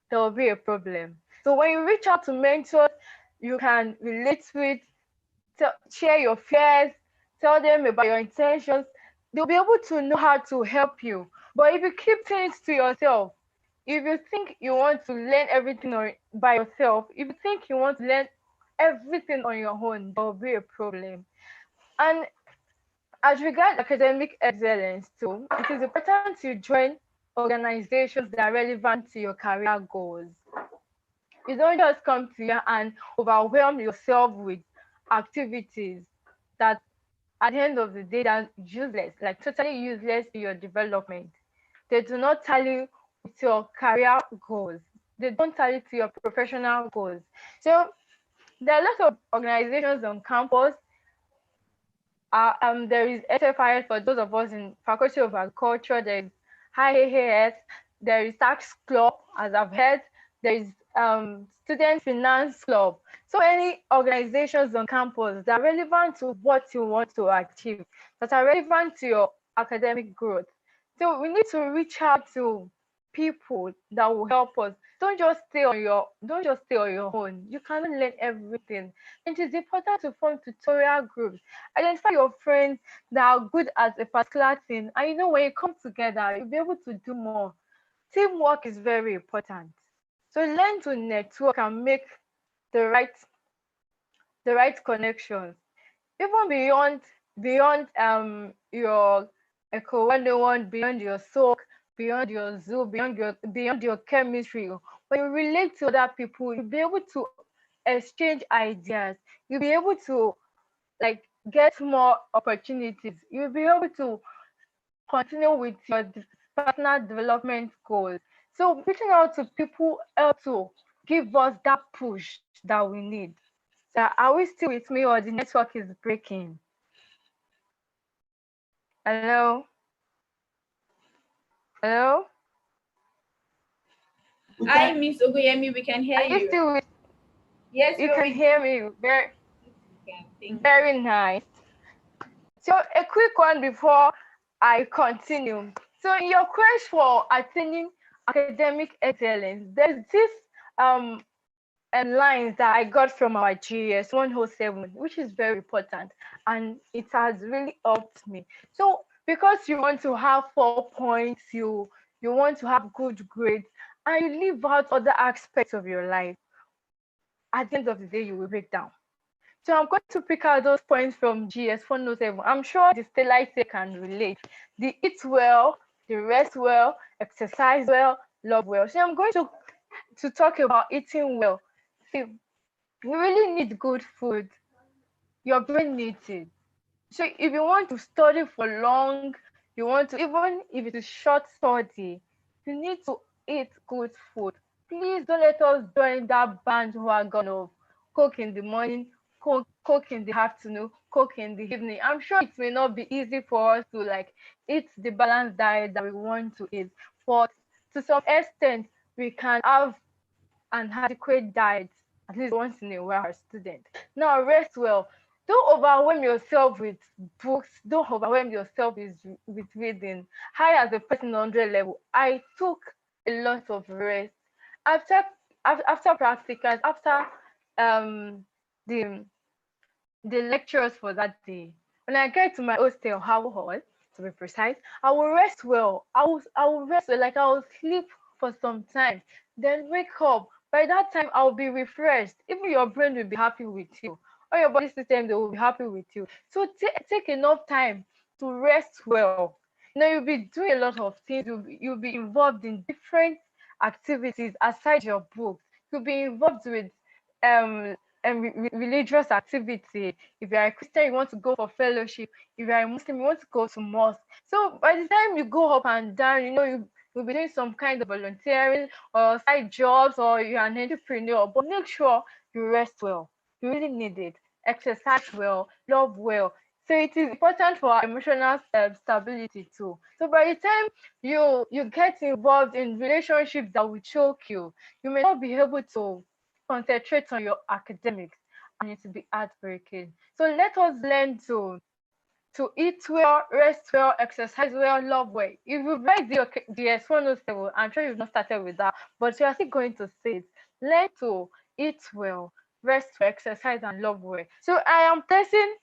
there will be a problem. So when you reach out to mentors, you can relate with, share your fears, tell them about your intentions. They'll be able to know how to help you. But if you keep things to yourself, if you think you want to learn everything by yourself, if you think you want to learn everything on your own, there will be a problem. And as regards academic excellence too, it is important to join organizations that are relevant to your career goals. You don't just come to here and overwhelm yourself with activities that at the end of the day are useless, like totally useless to your development. They do not tally with your career goals. They don't tally to your professional goals. So there are lots of organizations on campus. There is SFIS for those of us in Faculty of Agriculture. There is IAAS. There is Tax Club, as I've heard. There is Student Finance Club. So many organizations on campus that are relevant to what you want to achieve, that are relevant to your academic growth. So we need to reach out to people that will help us. Don't just stay on your own. You cannot learn everything. It is important to form tutorial groups. Identify your friends that are good at a particular thing, and when you come together, you'll be able to do more. Teamwork is very important. So learn to network and make the right connections. Even beyond your Eco 101, beyond your SOC, beyond your zoo, beyond your chemistry. When you relate to other people, you'll be able to exchange ideas. You'll be able to like get more opportunities. You'll be able to continue with your personal development goals. So reaching out to people help to give us that push that we need. So are we still with me, or the network is breaking? Hello? Hello? Hi, Miss Ogoyemi, we can hear Are you you. still with Yes, you we're can with hear me? you. Very nice. So a quick one before I continue. So in your quest for attaining academic excellence, there's this um lines that I got from our GS 107, which is very important, and it has really helped me. So because you want to have 4 points, you want to have good grades, and you leave out other aspects of your life. at the end of the day, you will break down. So I'm going to pick out those points from GS 407. I'm sure the Stellite can relate. The eat well, the rest well, exercise well, love well. So I'm going to talk about eating well. See, you really need good food. Your brain needs it. So if you want to study for long, you want to, even if it is short study, you need to eat good food. Please don't let us join that bandwagon of coke in the morning, coke in the afternoon, coke in the evening. I'm sure it may not be easy for us to like eat the balanced diet that we want to eat, but to some extent we can have an adequate diet at least once in a while as student. Now rest well. Don't overwhelm yourself with books. Don't overwhelm yourself with reading. I, as a person on 100 level, I took a lot of rest after after practicals, after um the the lectures for that day. When I get to my hostel, hall, to be precise, I will rest well. I will rest well, like I will sleep for some time, then wake up. By that time, I'll be refreshed. Even your brain will be happy with you, or your body system they will be happy with you. So take enough time to rest well. You'll be doing a lot of things. You'll be involved in different activities aside your books. You'll be involved with um religious activity. If you're a Christian, you want to go for fellowship. If you're a Muslim, you want to go to mosque. So by the time you go up and down, you'll be doing some kind of volunteering or side jobs, or you're an entrepreneur. But make sure you rest well. You really need it. Exercise well, love well. So it is important for our emotional stability too. So by the time you get involved in relationships that will choke you may not be able to concentrate on your academics, and it will be heartbreaking. So let us learn to eat well, rest well, exercise well, love well. If you've read the S107, I'm sure you've not started with that, but you are still going to say it. Learn to eat well, rest well, exercise, and love well. So I am placing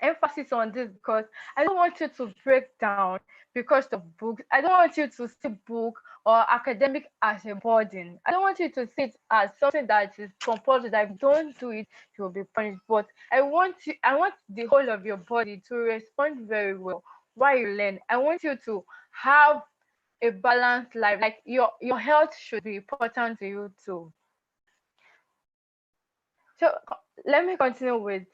emphasis on this because I don't want you to break down because of books. I don't want you to see book or academic as a burden. I don't want you to see it as something that is compulsory, that if you don't do it, you will be punished. But I want the whole of your body to respond very well while you learn. I want you to have a balanced life. Like your health should be important to you too. So let me continue with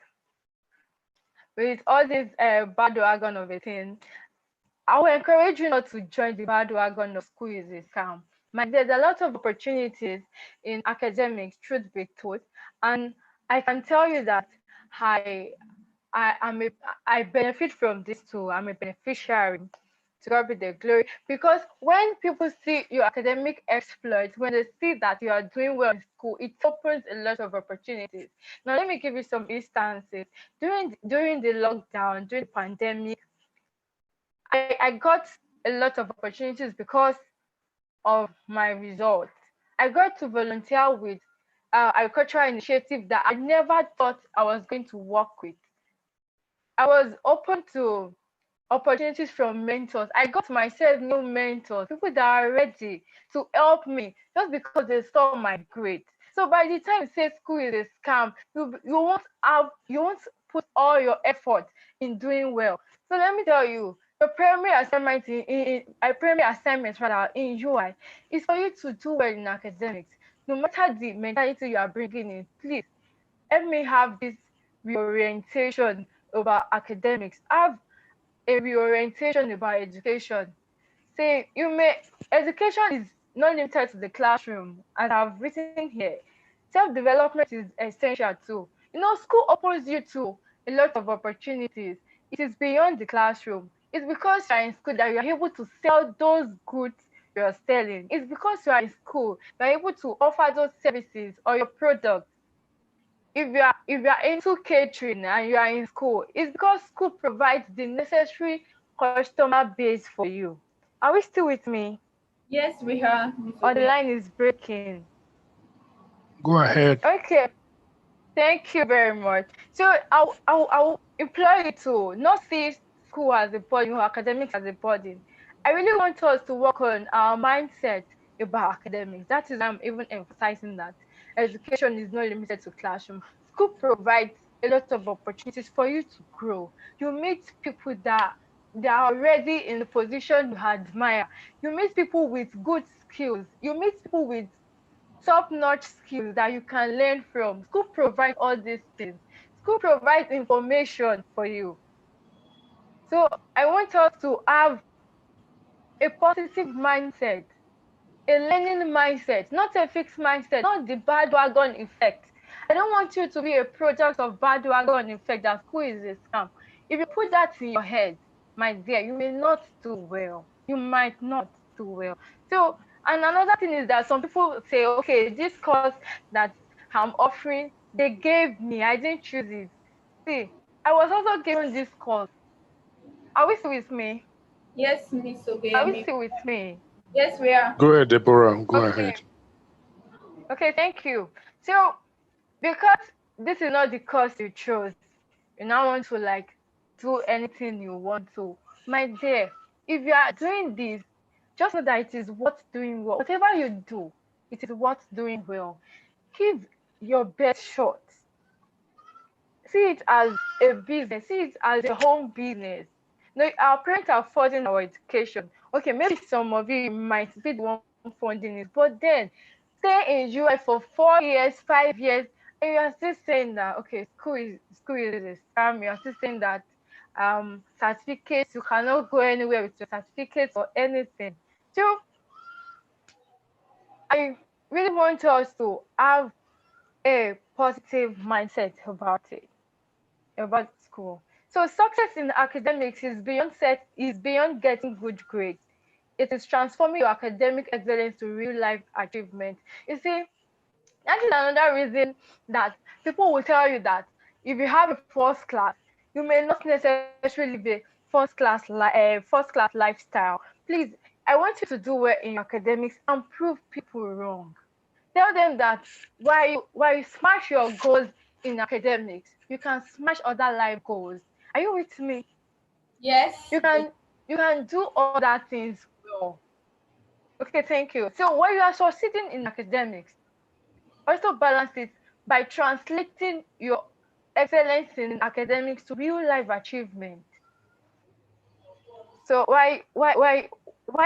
all this bandwagon of a thing. I will encourage you not to join the bandwagon of school is a scam. There's a lot of opportunities in academics, truth be told, and I can tell you that I I am a I benefit from this too. I'm a beneficiary. To God be the glory. Because when people see your academic exploits, when they see that you are doing well in school, it opens a lot of opportunities. Now, let me give you some instances. During the lockdown, during the pandemic, I got a lot of opportunities because of my results. I got to volunteer with agricultural initiative that I never thought I was going to work with. I was open to opportunities from mentors. I got myself new mentors, people that are ready to help me just because they saw my grades. So by the time you say school is a scam, you won't put all your effort in doing well. So let me tell you, your primary assignment primary assignment rather in UI is for you to do well in academics. No matter the mentality you are bringing in, please help me have this reorientation about academics. Have a reorientation about education. Say education is not limited to the classroom, as I've written here. Self-development is essential too. School opens you to a lot of opportunities. It is beyond the classroom. It's because you're in school that you're able to sell those goods you're selling. It's because you are in school you're able to offer those services or your products. If you are into catering and you are in school, it's because school provides the necessary customer base for you. Are we still with me? Yes, we are, Miss Or the Obe. line is breaking? Go ahead. Okay, thank you very much. So I'll implore you to not see school as a burden or academics as a burden. I really want us to work on our mindset about academics. That is why I'm even emphasizing that. education is not limited to classroom. School provides a lot of opportunities for you to grow. You meet people that are already in the position you admire. You meet people with good skills. You meet people with top-notch skills that you can learn from. School provides all these things. School provides information for you. So I want us to have a positive mindset, a learning mindset, not a fixed mindset, not the bandwagon effect. I don't want you to be a product of bandwagon effect that school is a scam. If you put that in your head, my dear, you may not do well. You might not do well. So, and another thing is that some people say, okay, this course that I'm offering, they gave me, I didn't choose it. See, I was also given this course. Are we still with me? Yes, Miss Are we Obeyemi. still with me? Yes, we are. Go ahead, Deborah. Go Okay. ahead. Okay, thank you. So, because this is not the course you chose, you now want to like do anything you want to. My dear, if you are doing this, just know that it is what's doing well. Whatever you do, it is what's doing well. Give your best shot. See it as a business, see it as a home business. No, our parents are funding our education. Okay, maybe some of you might be the one funding it, but then stay in UI for 4 years, 5 years, and you are still saying that okay, school is a scam. You are still saying that certificates, you cannot go anywhere with your certificates or anything. So I really want us to have a positive mindset about school. So success in academics is beyond getting good grades. It is transforming your academic excellence to real life achievement. You see, that is another reason that people will tell you that if you have a first class, you may not necessarily live a first class lifestyle. Please, I want you to do well in your academics and prove people wrong. Tell them that while you smash your goals in academics, you can smash other life goals. Are you with me? Yes. You can do other things well. Okay, thank you. So when you are succeeding in academics, also balance it by translating your excellence in academics to real life achievement. So why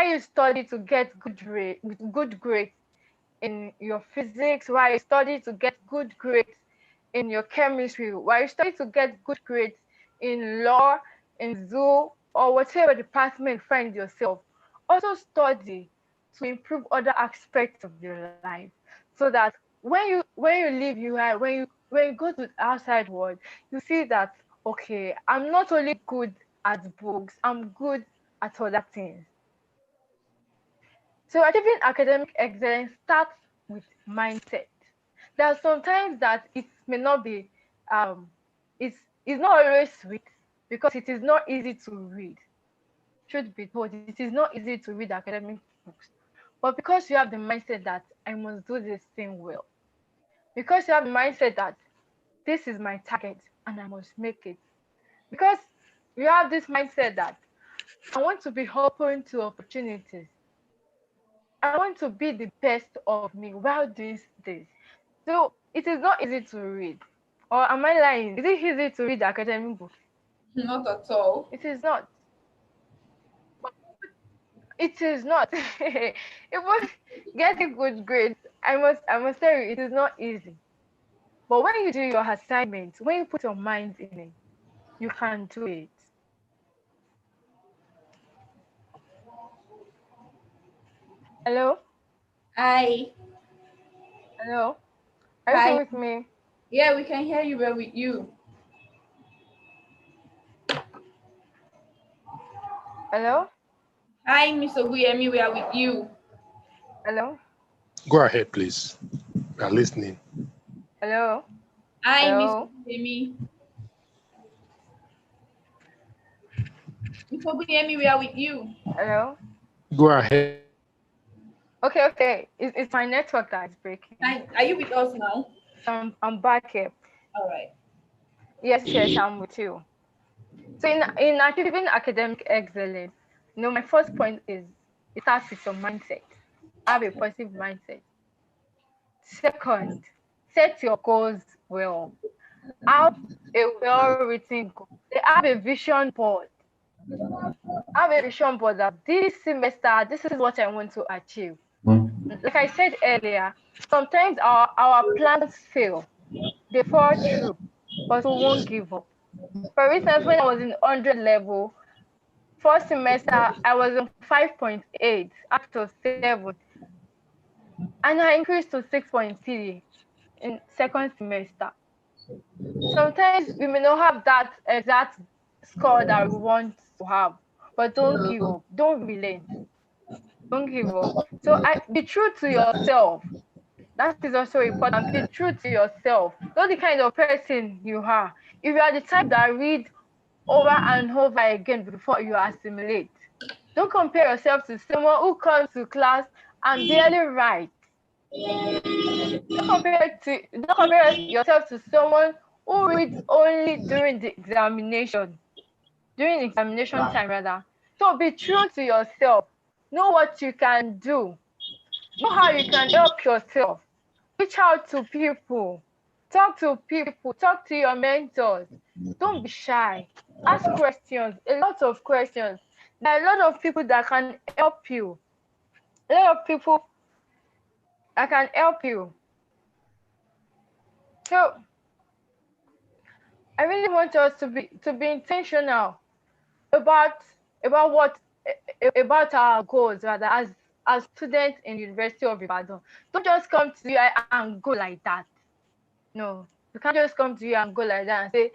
you study to get good grades in your physics, why you study to get good grades in your chemistry, why you study to get good grades in law, in zoo, or whatever department you find yourself. Also study to improve other aspects of your life so that when you leave UI, when you go to the outside world, you see that okay, I'm not only good at books, I'm good at other things. So achieving academic excellence starts with mindset. There are sometimes that it may not be um it's not always sweet because it is not easy to read. Truth be told, it is not easy to read academic books. But because you have the mindset that I must do this thing well, because you have the mindset that this is my target and I must make it, because you have this mindset that I want to be open to opportunities. I want to be the best of me while doing this. So it is not easy to read. Or am I lying? Is it easy to read academic books? Not at all. It is not. It is not. Even getting good grades, I must tell you, it is not easy. But when you do your assignment, when you put your mind in it, you can do it. Hello? Hi. Hello? Are you still Hi. with me? Yeah, we can hear you well with you. Hello? Hi, Miss Obeyemi, we are with you. Hello? Go ahead, please. We are listening. Hello? Hi, Miss Hello? Obeyemi. Miss Obeyemi, we are with you. Hello? Go ahead. Okay, okay. It's my network that is breaking. Hi, are you with us now? So I'm back here. All right. Yes, yes, I'm with you. So in achieving academic excellence, my first point is it starts with your mindset. Have a positive mindset. Second, Set your goals well. Have a well-written goal. Have a vision board. Have a vision board that this semester, this is what I want to achieve. Like I said earlier, sometimes our plans fail. They fall through, but we won't give up. For instance, when I was in 100 level, first semester, I was on 5.8 out of 7, and I increased to 6.3 in second semester. Sometimes we may not have that exact score that we want to have, but don't give up, don't relent, don't give up. So be true to yourself. That is also important. Be true to yourself. Know the kind of person you are. If you are the type that read over and over again before you assimilate, don't compare yourself to someone who comes to class and barely writes. Don't compare yourself to someone who reads only during examination time rather. So be true to yourself. Know what you can do. Know how you can help yourself. Reach out to people. Talk to people. Talk to your mentors. Don't be shy. Ask questions. A lot of questions. There are a lot of people that can help you. A lot of people that can help you. So I really want us to be intentional about what about our goals rather as students in the University of Ibadan. Don't just come to you and go like that. No, you can't just come to you and go like that and say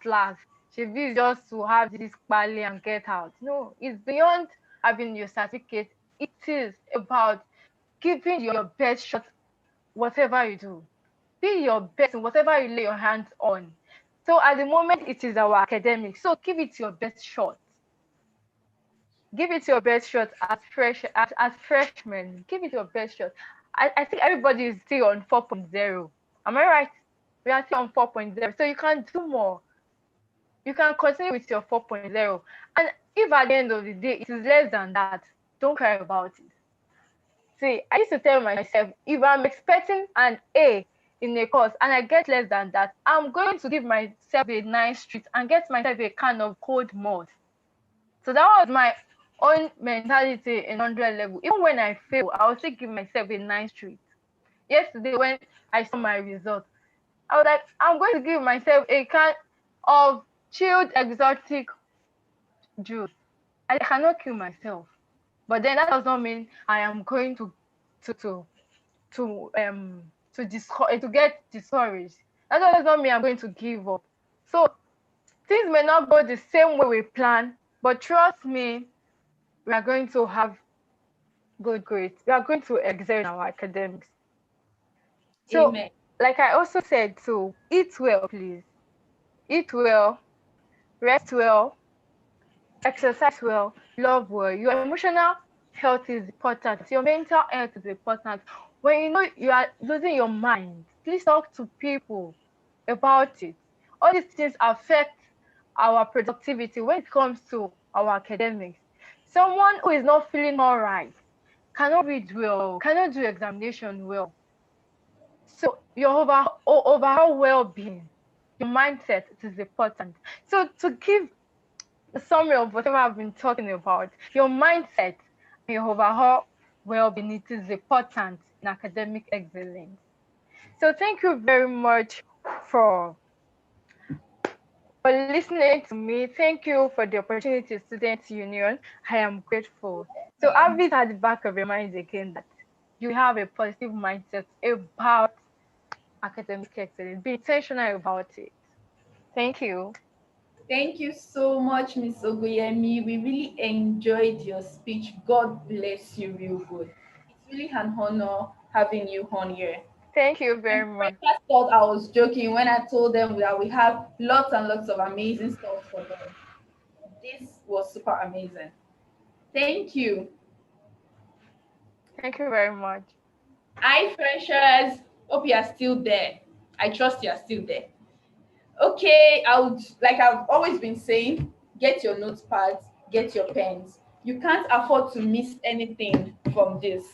last. Should be just to have this quality and get out. No, it's beyond having your certificate. It is about giving your best shot whatever you do. Be your best in whatever you lay your hands on. So at the moment it is our academics. So give it your best shot. Give it your best shot as freshmen. Give it your best shot. I think everybody is still on 4.0. Am I right? We are still on 4.0. So you can do more. You can continue with your 4.0. And if at the end of the day it is less than that, don't cry about it. See, I used to tell myself, if I'm expecting an A in a course and I get less than that, I'm going to give myself a nice treat and get myself a can of cold malt. So that was my own mentality in 100 level. Even when I fail, I will still give myself a nice treat. Yesterday, when I saw my result, I was like, I'm going to give myself a can of chilled exotic juice. I cannot kill myself. But then that does not mean I am going to to to get discouraged. That does not mean I'm going to give up. So things may not go the same way we plan, but trust me, we are going to have good grades. We are going to excel in our academics. So, Amen. like I also said, so eat well, please. Eat well, rest well, exercise well, love well. Your emotional health is important. Your mental health is important. When you know you are losing your mind, please talk to people about it. All these things affect our productivity when it comes to our academics. Someone who is not feeling all right cannot read well, cannot do examination well. So your overall well-being, your mindset, it is important. So to give a summary of whatever I've been talking about, your mindset and your overall well-being, it is important in academic excellence. So thank you very much for listening to me. Thank you for the opportunity, Students Union. I am grateful. So have it at the back of your mind again that you have a positive mindset about academic excellence. Be intentional about it. Thank you. Thank you so much, Miss Ogoyemi. We really enjoyed your speech. God bless you real good. It's really an honor having you on here. Thank you And very much. freshers thought I was joking when I told them that we have lots and lots of amazing stuff for them. This was super amazing. Thank you. Thank you very much. Hi, freshers. Hope you are still there. I trust you are still there. Okay, I would, like I've always been saying, get your notepads, get your pens. You can't afford to miss anything from this.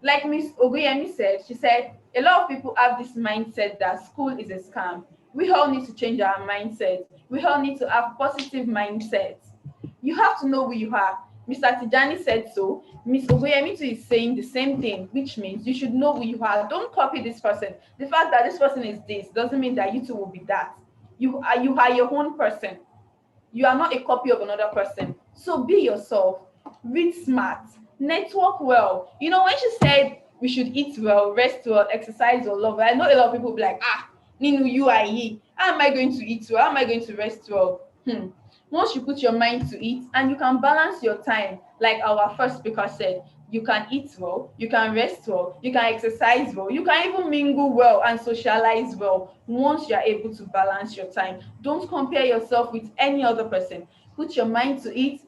Like Miss Ogoyemi said, she said a lot of people have this mindset that school is a scam. We all need to change our mindset. We all need to have positive mindset. You have to know who you are. Mr. Tijani said so. Miss Ogoyemi too is saying the same thing, which means you should know who you are. Don't copy this person. The fact that this person is this doesn't mean that you too will be that. You are your own person. You are not a copy of another person. So be yourself. Read smart. Network well. You know, when she said we should eat well, rest well, exercise well, love well, I know a lot of people will be like, Ninu UIE. How am I going to eat well? How am I going to rest well? Once you put your mind to it and you can balance your time, like our first speaker said, you can eat well, you can rest well, you can exercise well, you can even mingle well and socialize well once you are able to balance your time. Don't compare yourself with any other person. Put your mind to it,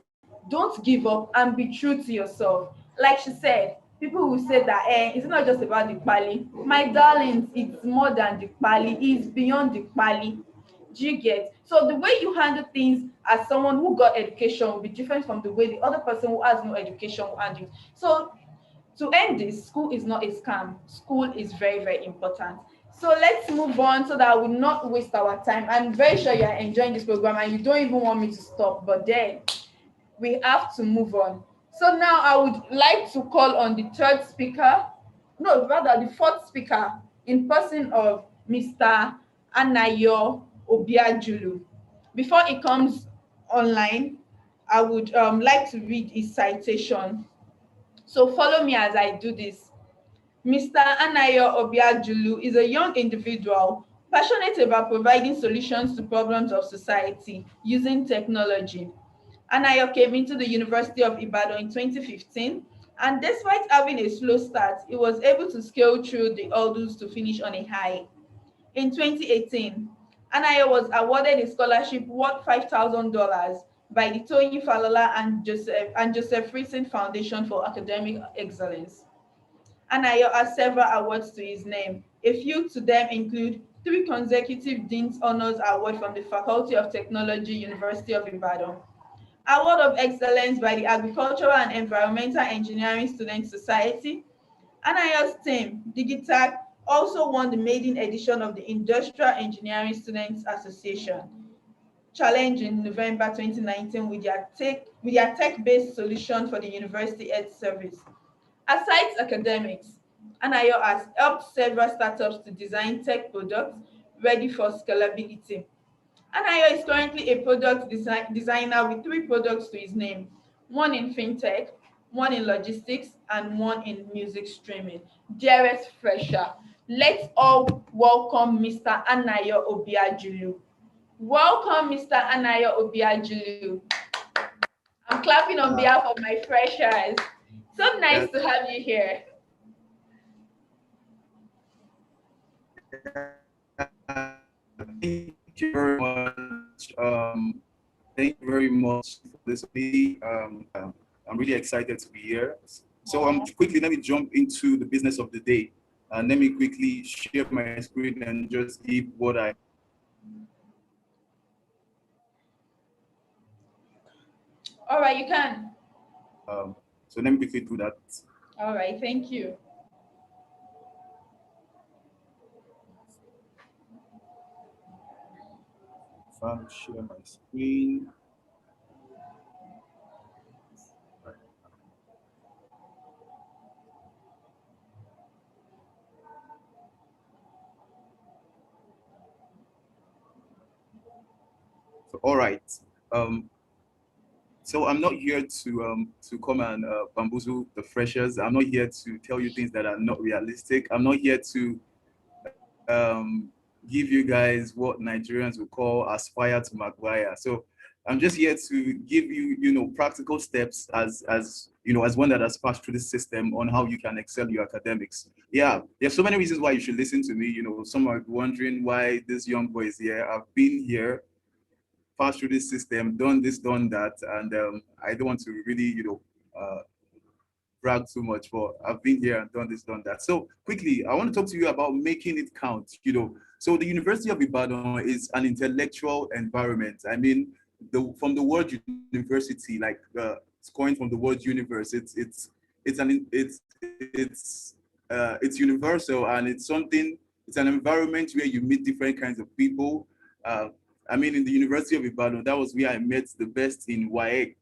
don't give up, and be true to yourself. Like she said, people will say that it's not just about the pali. My darlings, it's more than the pali, it's beyond the pali. Do you get? So the way you handle things as someone who got education will be different from the way the other person who has no education will handle it. So to end this, school is not a scam. School is very, very important. So let's move on so that we will not waste our time. I'm very sure you are enjoying this program and you don't even want me to stop, but then we have to move on. So now I would like to call on the third speaker, no, rather the fourth speaker in person of Mr. Anayo Obiajulu. Before he comes online, I would like to read his citation. So follow me as I do this. Mr. Anayo Obiajulu is a young individual passionate about providing solutions to problems of society using technology. Anayo came into the University of Ibadan in 2015, and despite having a slow start, he was able to scale through the hurdles to finish on a high. In 2018, Anayo was awarded a scholarship worth $5,000 by the Tony Falola and Joseph Friesen Foundation for Academic Excellence. Anayo has several awards to his name. A few to them include 3 consecutive Dean's Honors Award from the Faculty of Technology, University of Ibadan, Award of Excellence by the Agricultural and Environmental Engineering Student Society. Anayo's team, Digitac, also won the maiden edition of the Industrial Engineering Students Association Challenge in November 2019 with their tech-based solution for the University Health Service. Aside academics, Anayo has helped several startups to design tech products ready for scalability. Anayo is currently a product designer with 3 products to his name, one in fintech, one in logistics, and one in music streaming. Dearest Fresher, let's all welcome Mr. Anayo Obiajulu. Welcome, Mr. Anayo Obiajulu. I'm clapping on behalf of my freshers. So nice to have you here. Thank you very much. Thank you very much for this meeting. I'm really excited to be here. So quickly, let me jump into the business of the day. And let me quickly share my screen and just give what I. All right, you can. So let me quickly do that. All right, thank you. I'll share my screen. So, all right. So I'm not here to come and bamboozle the freshers. I'm not here to tell you things that are not realistic. I'm not here to give you guys what Nigerians will call aspire to Maguire. So I'm just here to give you, practical steps as one that has passed through this system on how you can excel your academics. Yeah, there's so many reasons why you should listen to me. Some are wondering why this young boy is here. I've been here, passed through this system, done this, done that, and I don't want to really, brag too much, but I've been here and done this, done that. So quickly, I want to talk to you about making it count. So the University of Ibadan is an intellectual environment. I mean, from the word university, like it's coined from the word universe. It's it's universal, and it's something. It's an environment where you meet different kinds of people. Uh, I mean, in the University of Ibadan, that was where I met the best in WAEC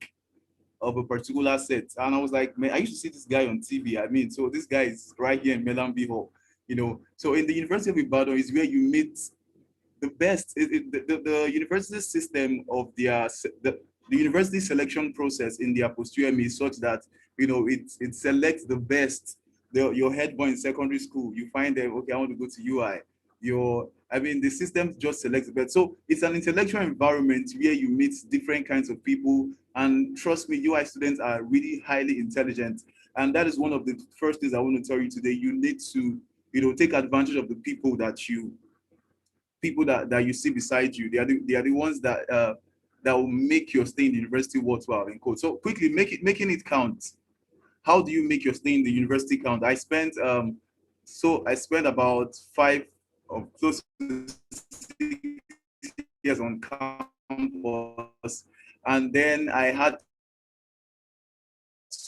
of a particular set. And I was like, man, I used to see this guy on TV. I mean, so this guy is right here in Melambi Hall, you know. So in the University of Ibadan is where you meet the best. The university system of the university selection process in their post-UM is such that, you know, it selects the best. Your head boy in secondary school, you find them, okay, I want to go to UI. I mean, the system just selects the best. So it's an intellectual environment where you meet different kinds of people. And trust me, UI students are really highly intelligent. And that is one of the first things I want to tell you today. You need to, you know, take advantage of the people that you see beside you. They are the ones that will make your stay in the university worthwhile. In quote. So quickly, making it count. How do you make your stay in the university count? I spent about close to 6 years on campus, and then I had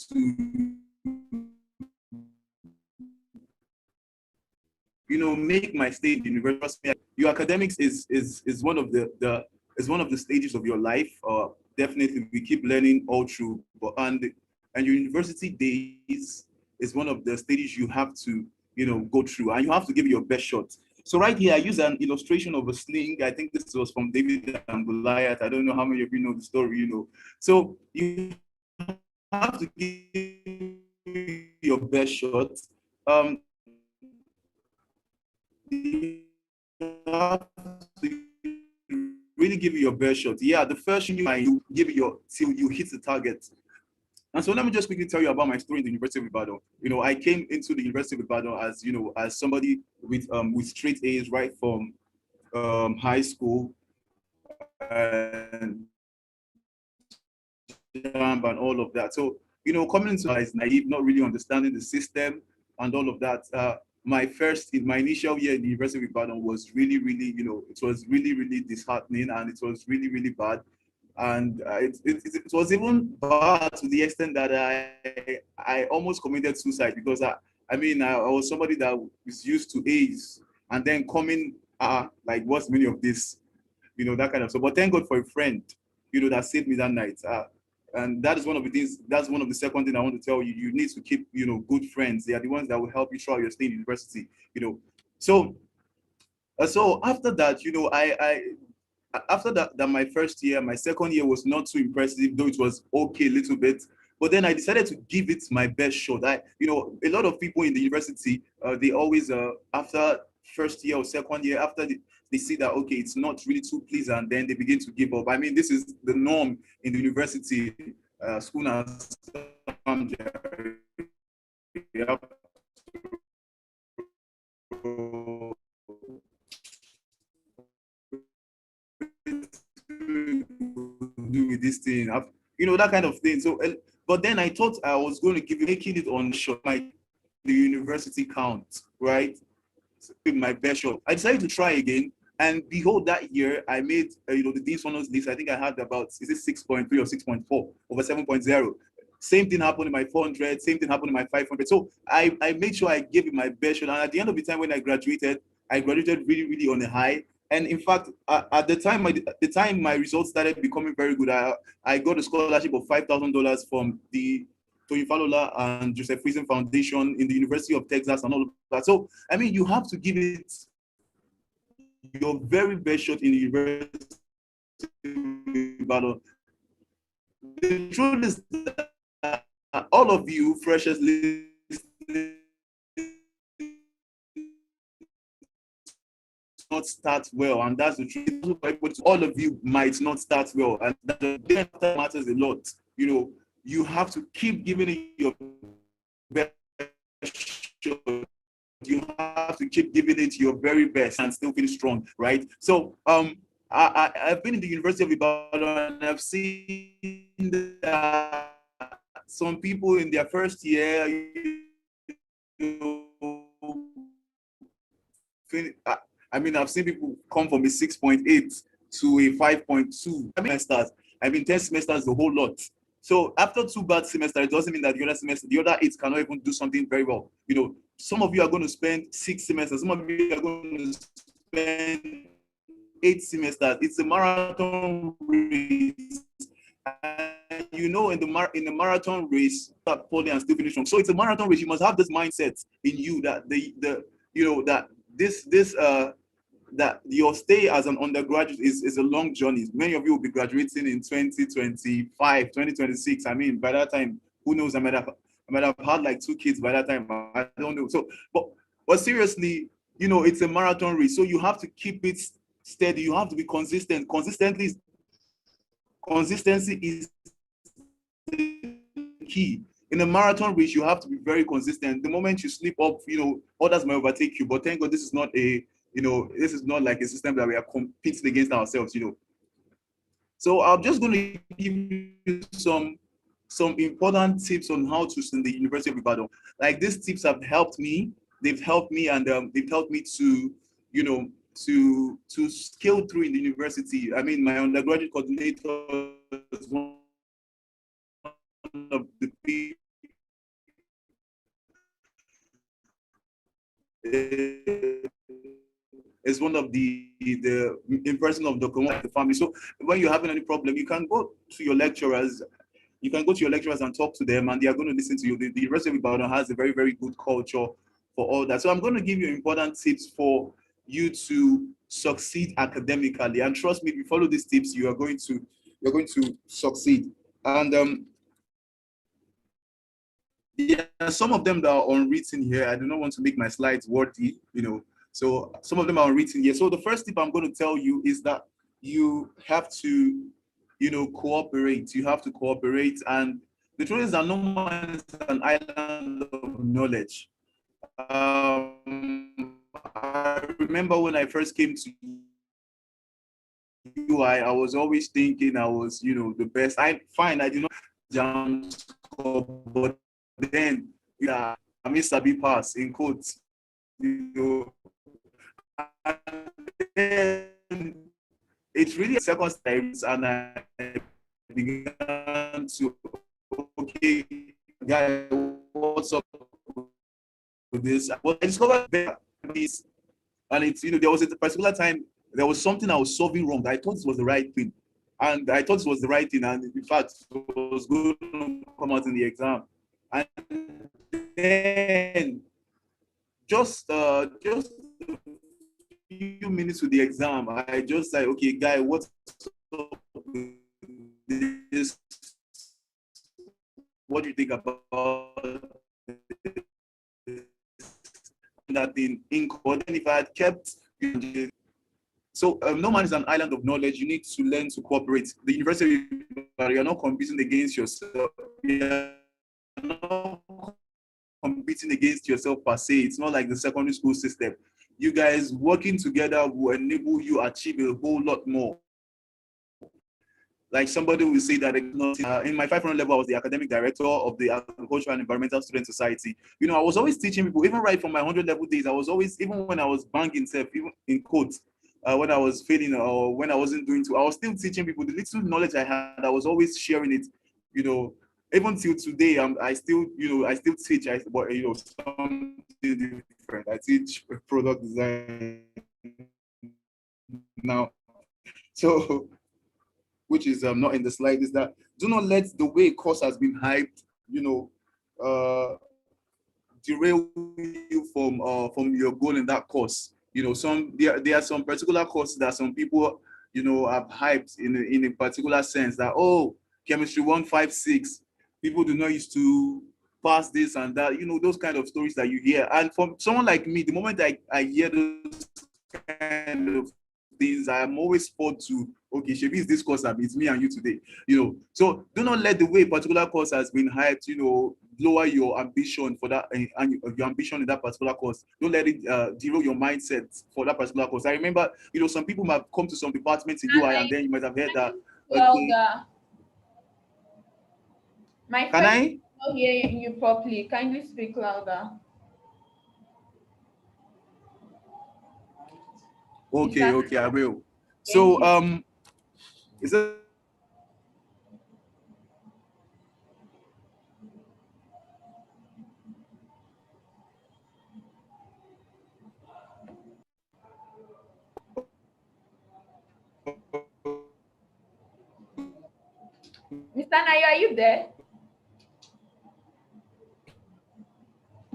to, you know, make my stay in the university. Your academics is one of the stages of your life. Definitely, we keep learning all through, and your university days is one of the stages you have to, you know, go through, and you have to give it your best shot. So right here, I use an illustration of a sling. I think this was from David and Goliath. I don't know how many of you know the story, you know. So you have to give your best shot. You have to really give it your best shot. Yeah, the first you give it till you hit the target. And so let me just quickly tell you about my story in the University of Ibadan. You know, I came into the University of Ibadan as, you know, as somebody with straight A's right from high school and and all of that. So, you know, coming into is naive, not really understanding the system and all of that. My initial year in the University of Ibadan was really, really, you know, it was really, really disheartening, and it was really, really bad. And it was even bad to the extent that I almost committed suicide, because I was somebody that was used to A's, and then coming like, what's the meaning of this, you know, that kind of stuff. But thank God for a friend, you know, that saved me that night. And that is one of the things. That's one of the second thing I want to tell you. You need to keep, you know, good friends. They are the ones that will help you throughout your stay in university. You know, so after that, you know, after that my first year, my second year was not too impressive, though it was okay a little bit. But then I decided to give it my best shot. You know, a lot of people in the university, they always, after first year or second year, after they see that, okay, it's not really too pleasant, then they begin to give up. I mean, this is the norm in the university, school and you have to do with this thing, you know, that kind of thing. So, but then I thought I was going to making it on shot, the university count, right? With my best shot. I decided to try again, and behold, that year I made, you know, the Dean's Honors list. I think I had about, is it 6.3 or 6.4 over 7.0. Same thing happened in my 400, same thing happened in my 500. So I made sure I gave it my best shot. And at the end of the time, when I graduated really, really on a high. And in fact, at the time my results started becoming very good, I got a scholarship of $5,000 from the Tony Falola and Joseph Friesen Foundation in the University of Texas and all of that. So, I mean, you have to give it your very best shot in the University battle. The truth is that all of you freshers listening not start well, and that's the truth. All of you might not start well, and that matters a lot. You know, you have to keep giving it your best shot. You have to keep giving it your very best and still feel strong, right? So I've been in the University of Ibadan, and I've seen that some people in their first year, I mean, I've seen people come from a 6.8 to a 5.2. I mean, semesters. I mean, 10 semesters is a whole lot. So after 2 bad semesters, it doesn't mean that the other semester, the other 8 cannot even do something very well. Some of you are going to spend 6 semesters, some of you are going to spend 8 semesters. It's a marathon race. And in the marathon race, start poorly and still finish strong. So it's a marathon race. You must have this mindset in you that that your stay as an undergraduate is a long journey. Many of you will be graduating in 2025, 2026. I mean, by that time, who knows? I might have had like 2 kids by that time. I don't know. So, but seriously, it's a marathon race. So you have to keep it steady. You have to be consistent. Consistency is the key. In a marathon race, you have to be very consistent. The moment you slip up, others may overtake you. But thank God, this is not like a system that we are competing against ourselves. So I'm just going to give you some important tips on how to in the University of Ibadan. Like, these tips have helped me. They've helped me, and they've helped me to scale through in the university. I mean, my undergraduate coordinator is one of the people is one of the in person of the family. So when you're having any problem, you can go to your lecturers. You can go to your lecturers and talk to them, and they are going to listen to you. The University of Ibadan has a very, very good culture for all that. So I'm going to give you important tips for you to succeed academically. And trust me, if you follow these tips, you're going to succeed. And yeah, some of them that are unwritten here, I do not want to make my slides worthy, So some of them are unwritten here. So the first tip I'm going to tell you is that you have to, cooperate. You have to cooperate. And the truth is that no man is an island of knowledge. I remember when I first came to UI, I was always thinking I was, the best. I did not jump score, but then I missed a big pass in quotes, and then it's really a second steps, and I began to, okay, guy, what's up with this? Well, I discovered this, and it's, there was a particular time, there was something I was solving wrong. I thought this was the right thing. And I thought it was the right thing. And in fact, it was going to come out in the exam. And then just a few minutes to the exam, I just like, okay, guy, what's up with this? What do you think about that in code? And if I had kept, so no man is an island of knowledge. You need to learn to cooperate. The university, you're not competing against yourself. You're not competing against yourself per se. It's not like the secondary school system. You guys working together will enable you achieve a whole lot more. Like somebody will say that in my 500 level, I was the academic director of the Agricultural and Environmental Student Society. I was always teaching people, even right from my 100 level days, I was always, even when I was banging self, even in quotes, when I was failing or when I wasn't doing too, I was still teaching people the little knowledge I had. I was always sharing it, even till today. I still teach, but something different. I teach product design now. So, which is not in the slide, is that do not let the way course has been hyped, derail you from your goal in that course. There are some particular courses that some people have hyped in a particular sense that, oh, chemistry 156, people do not used to pass this and that, those kind of stories that you hear. And from someone like me, the moment I hear those kind of things, I'm always spot to, okay, Shebi, is this course, it's me and you today, So do not let the way a particular course has been hyped, lower your ambition for that, and your ambition in that particular course. Don't let it derail your mindset for that particular course. I remember, some people might come to some departments in UI, and then you might have heard that. Okay, My can friend I? is not hearing you properly. Kindly speak louder. Okay, I will. Thank So you. is it Mr. Nayo, are you there?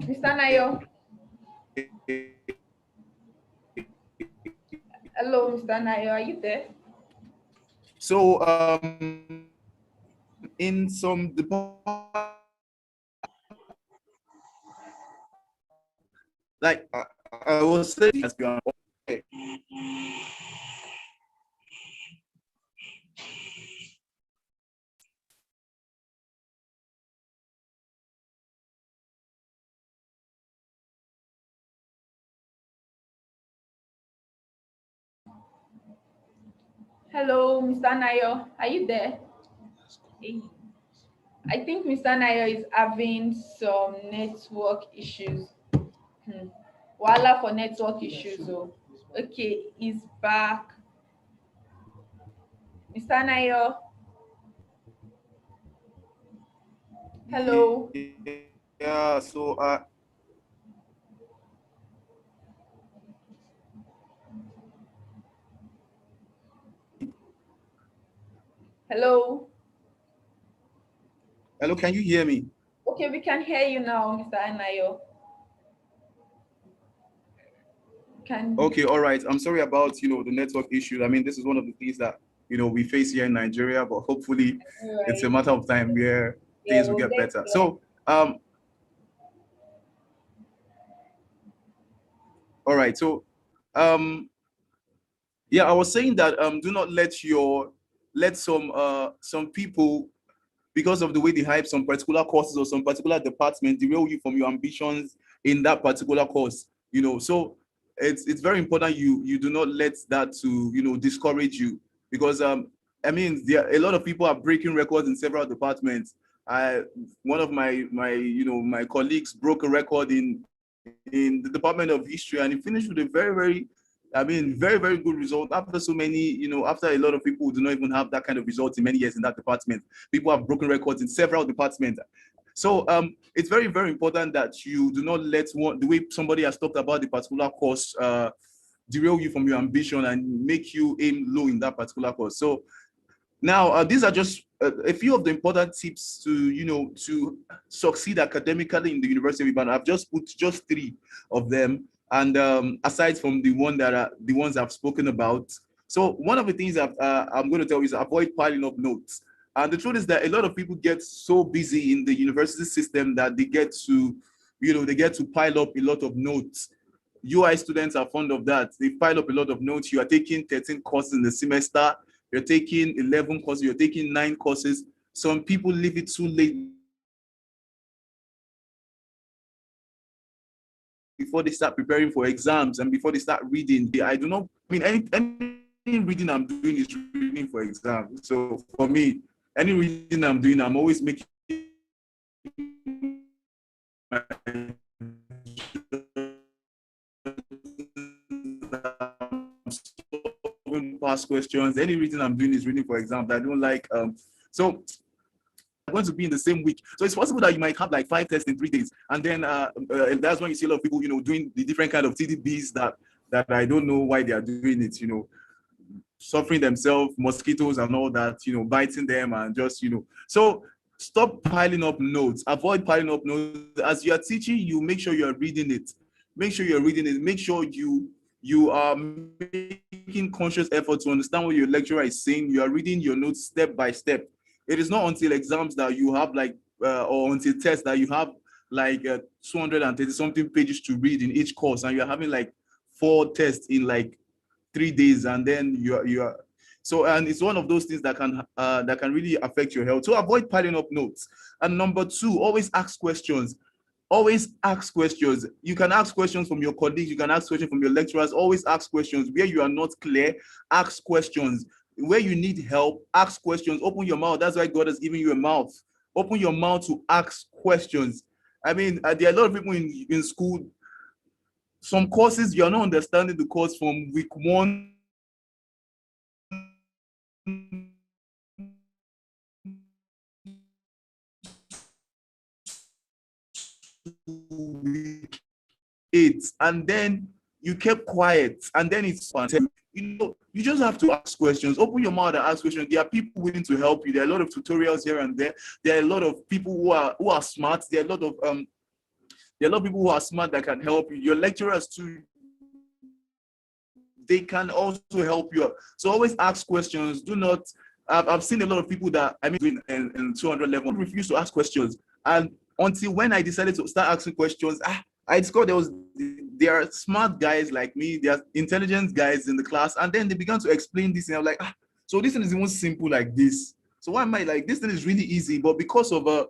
Mr. Nayo. Hello, Mr. Nayo, are you there? So in some like I was saying, has been okay. Hello, Mr. Nayo, are you there? I think Mr. Nayo is having some network issues. Voila for network issues. Oh. Okay, he's back. Mr. Nayo. Hello. Yeah, so Hello. hello, can you hear me? Okay, we can hear you now, Mr. Nayo. Can Okay, all right. I'm sorry about the network issues. I mean, this is one of the things that we face here in Nigeria, but hopefully it's a right. matter of time where Yeah, things will we'll get get better. there. So all right. So um yeah, I was saying that do not let some people, because of the way they hype some particular courses or some particular department, derail you from your ambitions in that particular course. So it's very important you do not let that to discourage you, because I mean, a lot of people are breaking records in several departments. One of my colleagues broke a record in the Department of History, and he finished with a very very good result after so many, after a lot of people who do not even have that kind of results in many years in that department. People have broken records in several departments. So it's very very important that you do not let the way somebody has talked about the particular course derail you from your ambition and make you aim low in that particular course. So now, these are just a few of the important tips to succeed academically in the University of Ibadan. I've just put just three of them, and aside from the ones I've spoken about. So one of the things I'm going to tell you is avoid piling up notes. And the truth is that a lot of people get so busy in the university system that they get to pile up a lot of notes. UI students are fond of that. They pile up a lot of notes. You are taking 13 courses in the semester. You're taking 11 courses. You're taking 9 courses. Some people leave it too late before they start preparing for exams and before they start reading. I do not, I mean, any reading I'm doing is reading for exams. So for me, any reading I'm doing, I'm always making past questions. Any reading I'm doing is reading for exams. I don't like so I'm going to be in the same week. So it's possible that you might have like 5 tests in 3 days. And then that's when you see a lot of people, doing the different kind of TDBs that I don't know why they are doing it, suffering themselves, mosquitoes and all that, biting them and just. So stop piling up notes. Avoid piling up notes. As you are teaching, you make sure you are reading it. Make sure you're reading it. Make sure you are making conscious effort to understand what your lecturer is saying. You are reading your notes step by step. It is not until exams that you have or until tests that you have like 230 something pages to read in each course, and you're having like 4 tests in like 3 days, and then you are so, and it's one of those things that can really affect your health. So avoid piling up notes. And number two, always ask questions. Always ask questions. You can ask questions from your colleagues, you can ask questions from your lecturers. Always ask questions. Where you are not clear, ask questions. Where you need help, ask questions. Open your mouth. That's why God has given you a mouth. Open your mouth to ask questions. I mean, there are a lot of people in school. Some courses you're not understanding the course from week 1 to week 8, and then you kept quiet, and then you just have to ask questions. Open your mouth and ask questions. There are people willing to help you. There are a lot of tutorials here and there. There are a lot of people who are smart. There are a lot of people who are smart that can help you. Your lecturers too, they can also help you. So always ask questions. Do not. I've seen a lot of people that in 200 level refuse to ask questions, and until when I decided to start asking questions, I discovered there are smart guys like me, there are intelligent guys in the class, and then they began to explain this, and I'm like, so this thing is even simple like this. So why am I like this thing is really easy, but because of I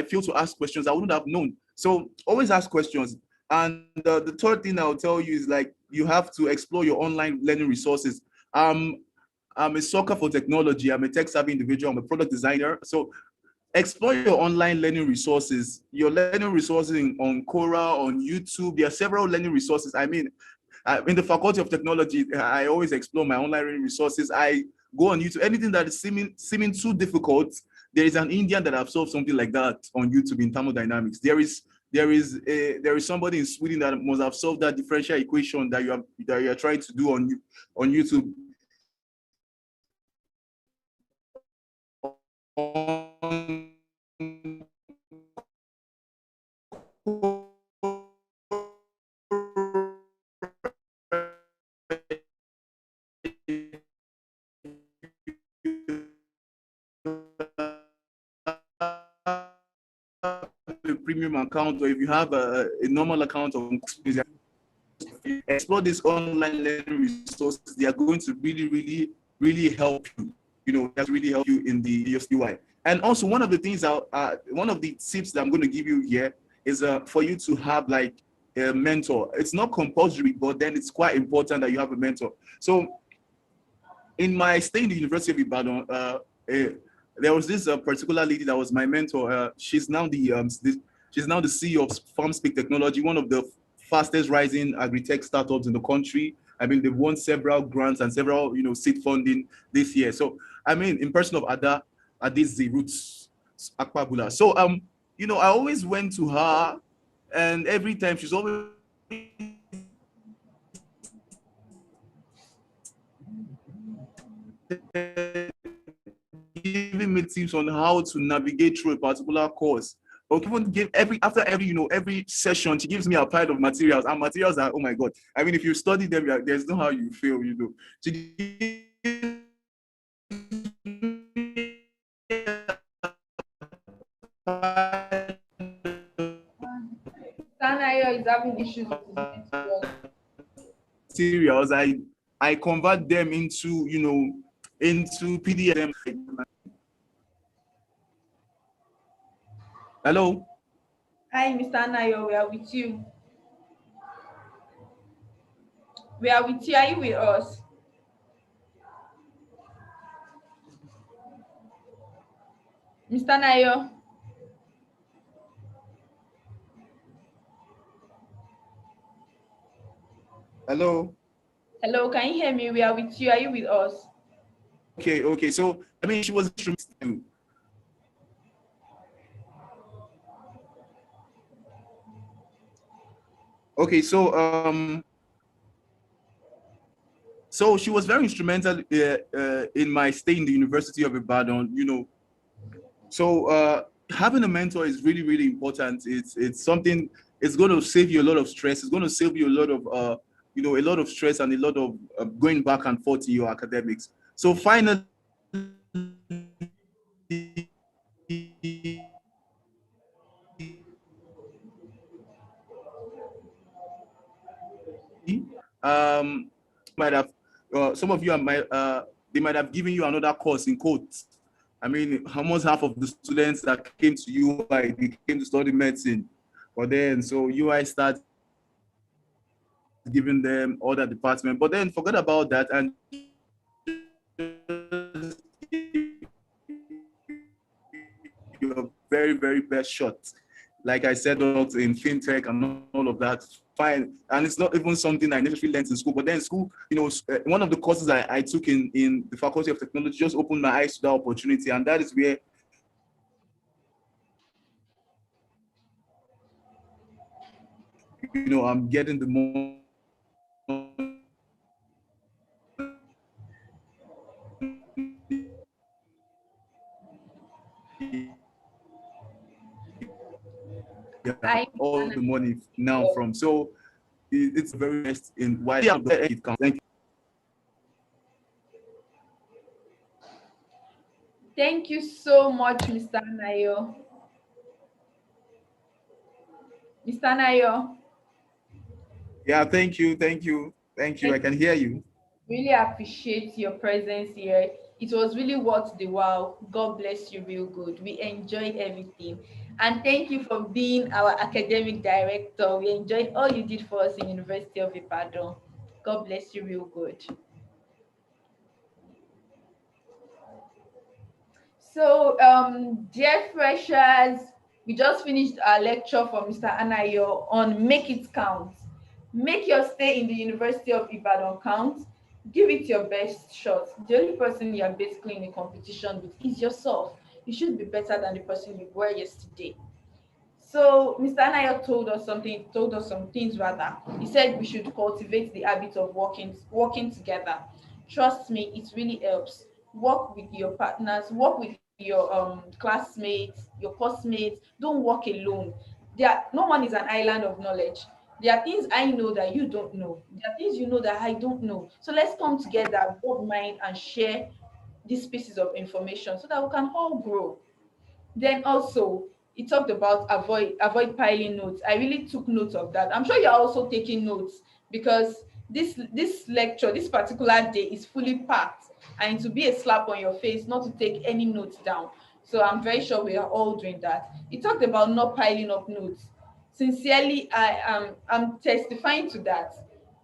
feel to ask questions, I wouldn't have known. So always ask questions. And the third thing I'll tell you is like you have to explore your online learning resources. I'm a sucker for technology. I'm a tech savvy individual. I'm a product designer. So explore your online learning resources. Your learning resources on Quora, on YouTube. There are several learning resources. I mean, in the Faculty of Technology, I always explore my online learning resources. I go on YouTube. Anything that is seeming too difficult, there is an Indian that have solved something like that on YouTube in thermodynamics. There is somebody in Sweden that must have solved that differential equation that you are trying to do on YouTube. A premium account, or if you have a normal account of explore these online learning resources. They are going to really help you. That's really help you in the UI. And also one of the things one of the tips that I'm going to give you here is for you to have like a mentor. It's not compulsory, but then it's quite important that you have a mentor. So in my stay in the University of Ibadan, there was this particular lady that was my mentor. She's now the CEO of FarmSpeak Technology, one of the fastest rising agri-tech startups in the country. I mean, they've won several grants and several seed funding this year. So I mean, in person of Ada Adizi Roots Akpabula. So I always went to her, and every time she's always giving me tips on how to navigate through a particular course. Or even after every session, she gives me a pile of materials, and materials are, oh my God. I mean, if you study them, there's no how you fail, She gives Sanayo is having issues with his network. materials. I convert them into PDF. Hello. Hi, Mr. Nayo, we are with you. We are with you. Are you with us? Mr. Nayo? Hello. Hello, can you hear me? We are with you. Are you with us? Okay. So, I mean, she was okay. So she was very instrumental in my stay in the University of Ibadan. So having a mentor is really important. It's something. It's going to save you a lot of stress. It's going to save you a lot of a lot of stress and a lot of going back and forth in your academics. So finally, might have some of you might they might have given you another course in quotes. I mean, almost half of the students that came to UI, they came to study medicine, but then so UI started giving them other department, but then forget about that and your very best shot. Like I said, in fintech and all of that, fine. And it's not even something I necessarily learned in school. But then in school, one of the courses I took in the Faculty of Technology just opened my eyes to that opportunity. And that is where I'm getting the money. I All the money now from. So it's very best in why it comes. Thank you. Thank you so much, Mr. Nayo. Mr. Nayo, Yeah, thank you, thank you, thank you. I can hear you. really appreciate your presence here. It was really worth the while. God bless you real good. We enjoyed everything. And thank you for being our academic director. We enjoyed all you did for us in University of Ibadan. God bless you real good. So, dear freshers, we just finished our lecture from Mr. Anayo on Make It Count. Make your stay in the University of Ibadan count. Give it your best shot. The only person you are basically in a competition with is yourself. You should be better than the person you were yesterday. So Mr. Anayo told us some things rather. He said we should cultivate the habit of working together. Trust me, it really helps. Work with your partners, work with your classmates, your classmates. Don't work alone. No one is an island of knowledge. There are things I know that you don't know. There are things you know that I don't know. So let's come together, both mind, and share these pieces of information so that we can all grow. Then also, he talked about avoid piling notes. I really took note of that. I'm sure you're also taking notes because this lecture, this particular day is fully packed, and to be a slap on your face not to take any notes down. So I'm very sure we are all doing that. He talked about not piling up notes. Sincerely, I'm testifying to that.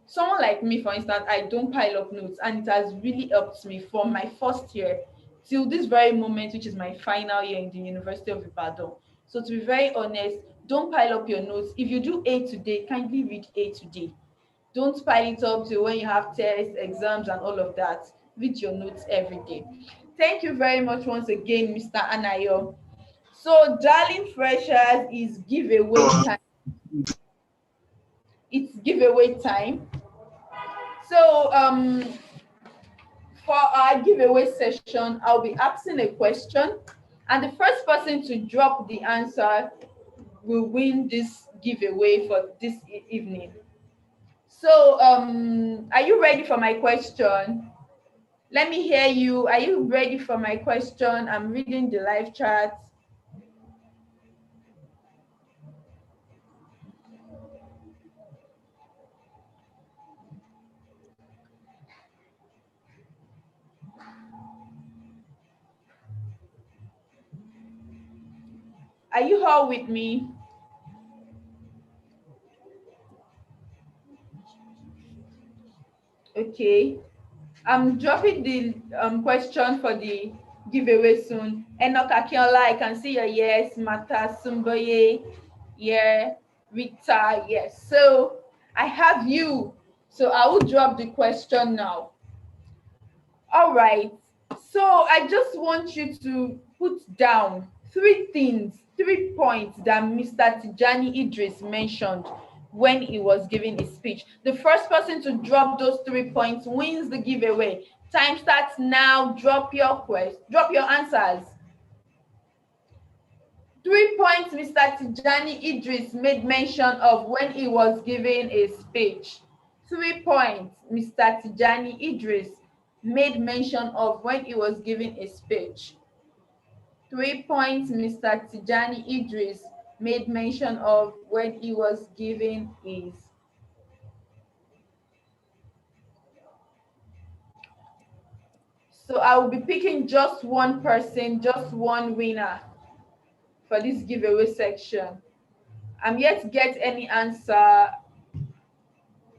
Someone like me, for instance, I don't pile up notes, and it has really helped me from my first year till this very moment, which is my final year in the University of Ibadan. So to be very honest, don't pile up your notes. If you do A today, kindly read A today. Don't pile it up to when you have tests, exams, and all of that. Read your notes every day. Thank you very much once again, Mr. Anayo. So, darling freshers, is giveaway time. It's giveaway time. So, for our giveaway session, I'll be asking a question, and the first person to drop the answer will win this giveaway for this evening. So, are you ready for my question? Let me hear you. Are you ready for my question? I'm reading the live chat. Are you all with me? Okay. I'm dropping the question for the giveaway soon. Enoch Akinola, I can see your yes. Mata Sumboye, yeah. Rita, yes. So I have you. So I will drop the question now. All right. So I just want you to put down 3 things, 3 points that Mr. Tijani Idris mentioned when he was giving his speech. The first person to drop those 3 points wins the giveaway. Time starts now. Drop your answers. 3 points Mr. Tijani Idris made mention of when he was giving a speech. 3 points Mr. Tijani Idris made mention of when he was giving a speech. 3 points Mr. Tijani Idris made mention of when he was giving his. So I will be picking just one person, just one winner for this giveaway section. I'm yet to get any answer.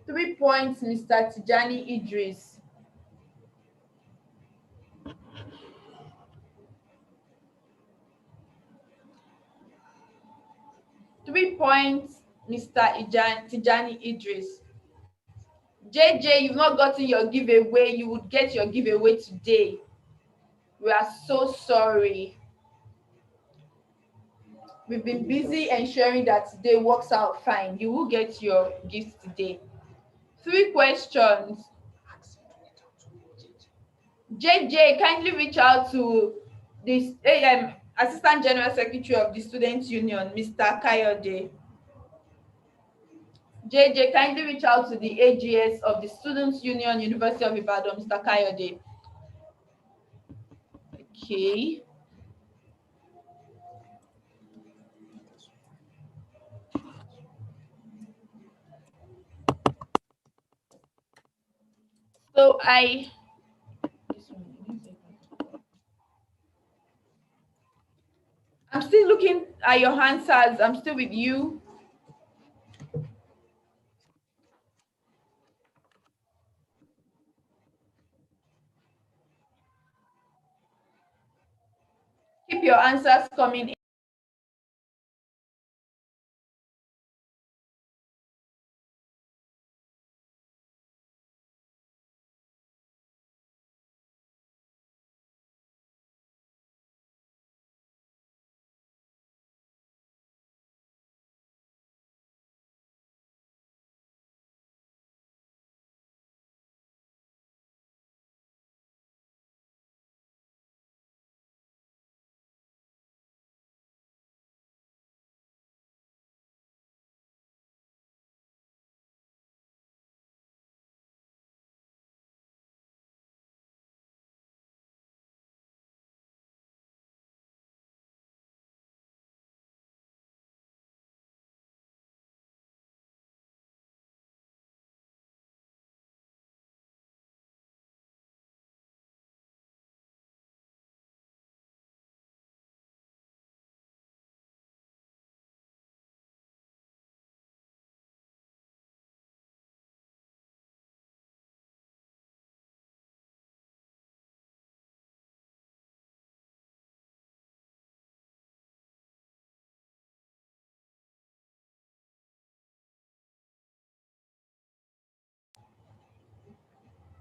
3 points Mr. Tijani Idris. Three points, Mr. Tijani Idris. JJ, you've not gotten your giveaway. You would get your giveaway today. We are so sorry. We've been busy ensuring that today works out fine. You will get your gifts today. 3 questions. JJ, kindly reach out to the Assistant General Secretary of the Students Union, Mr. Kayode. JJ, kindly reach out to the AGS of the Students Union, University of Ibadan, Mr. Kayode. Okay. So I'm still looking at your answers. I'm still with you. Keep your answers coming in.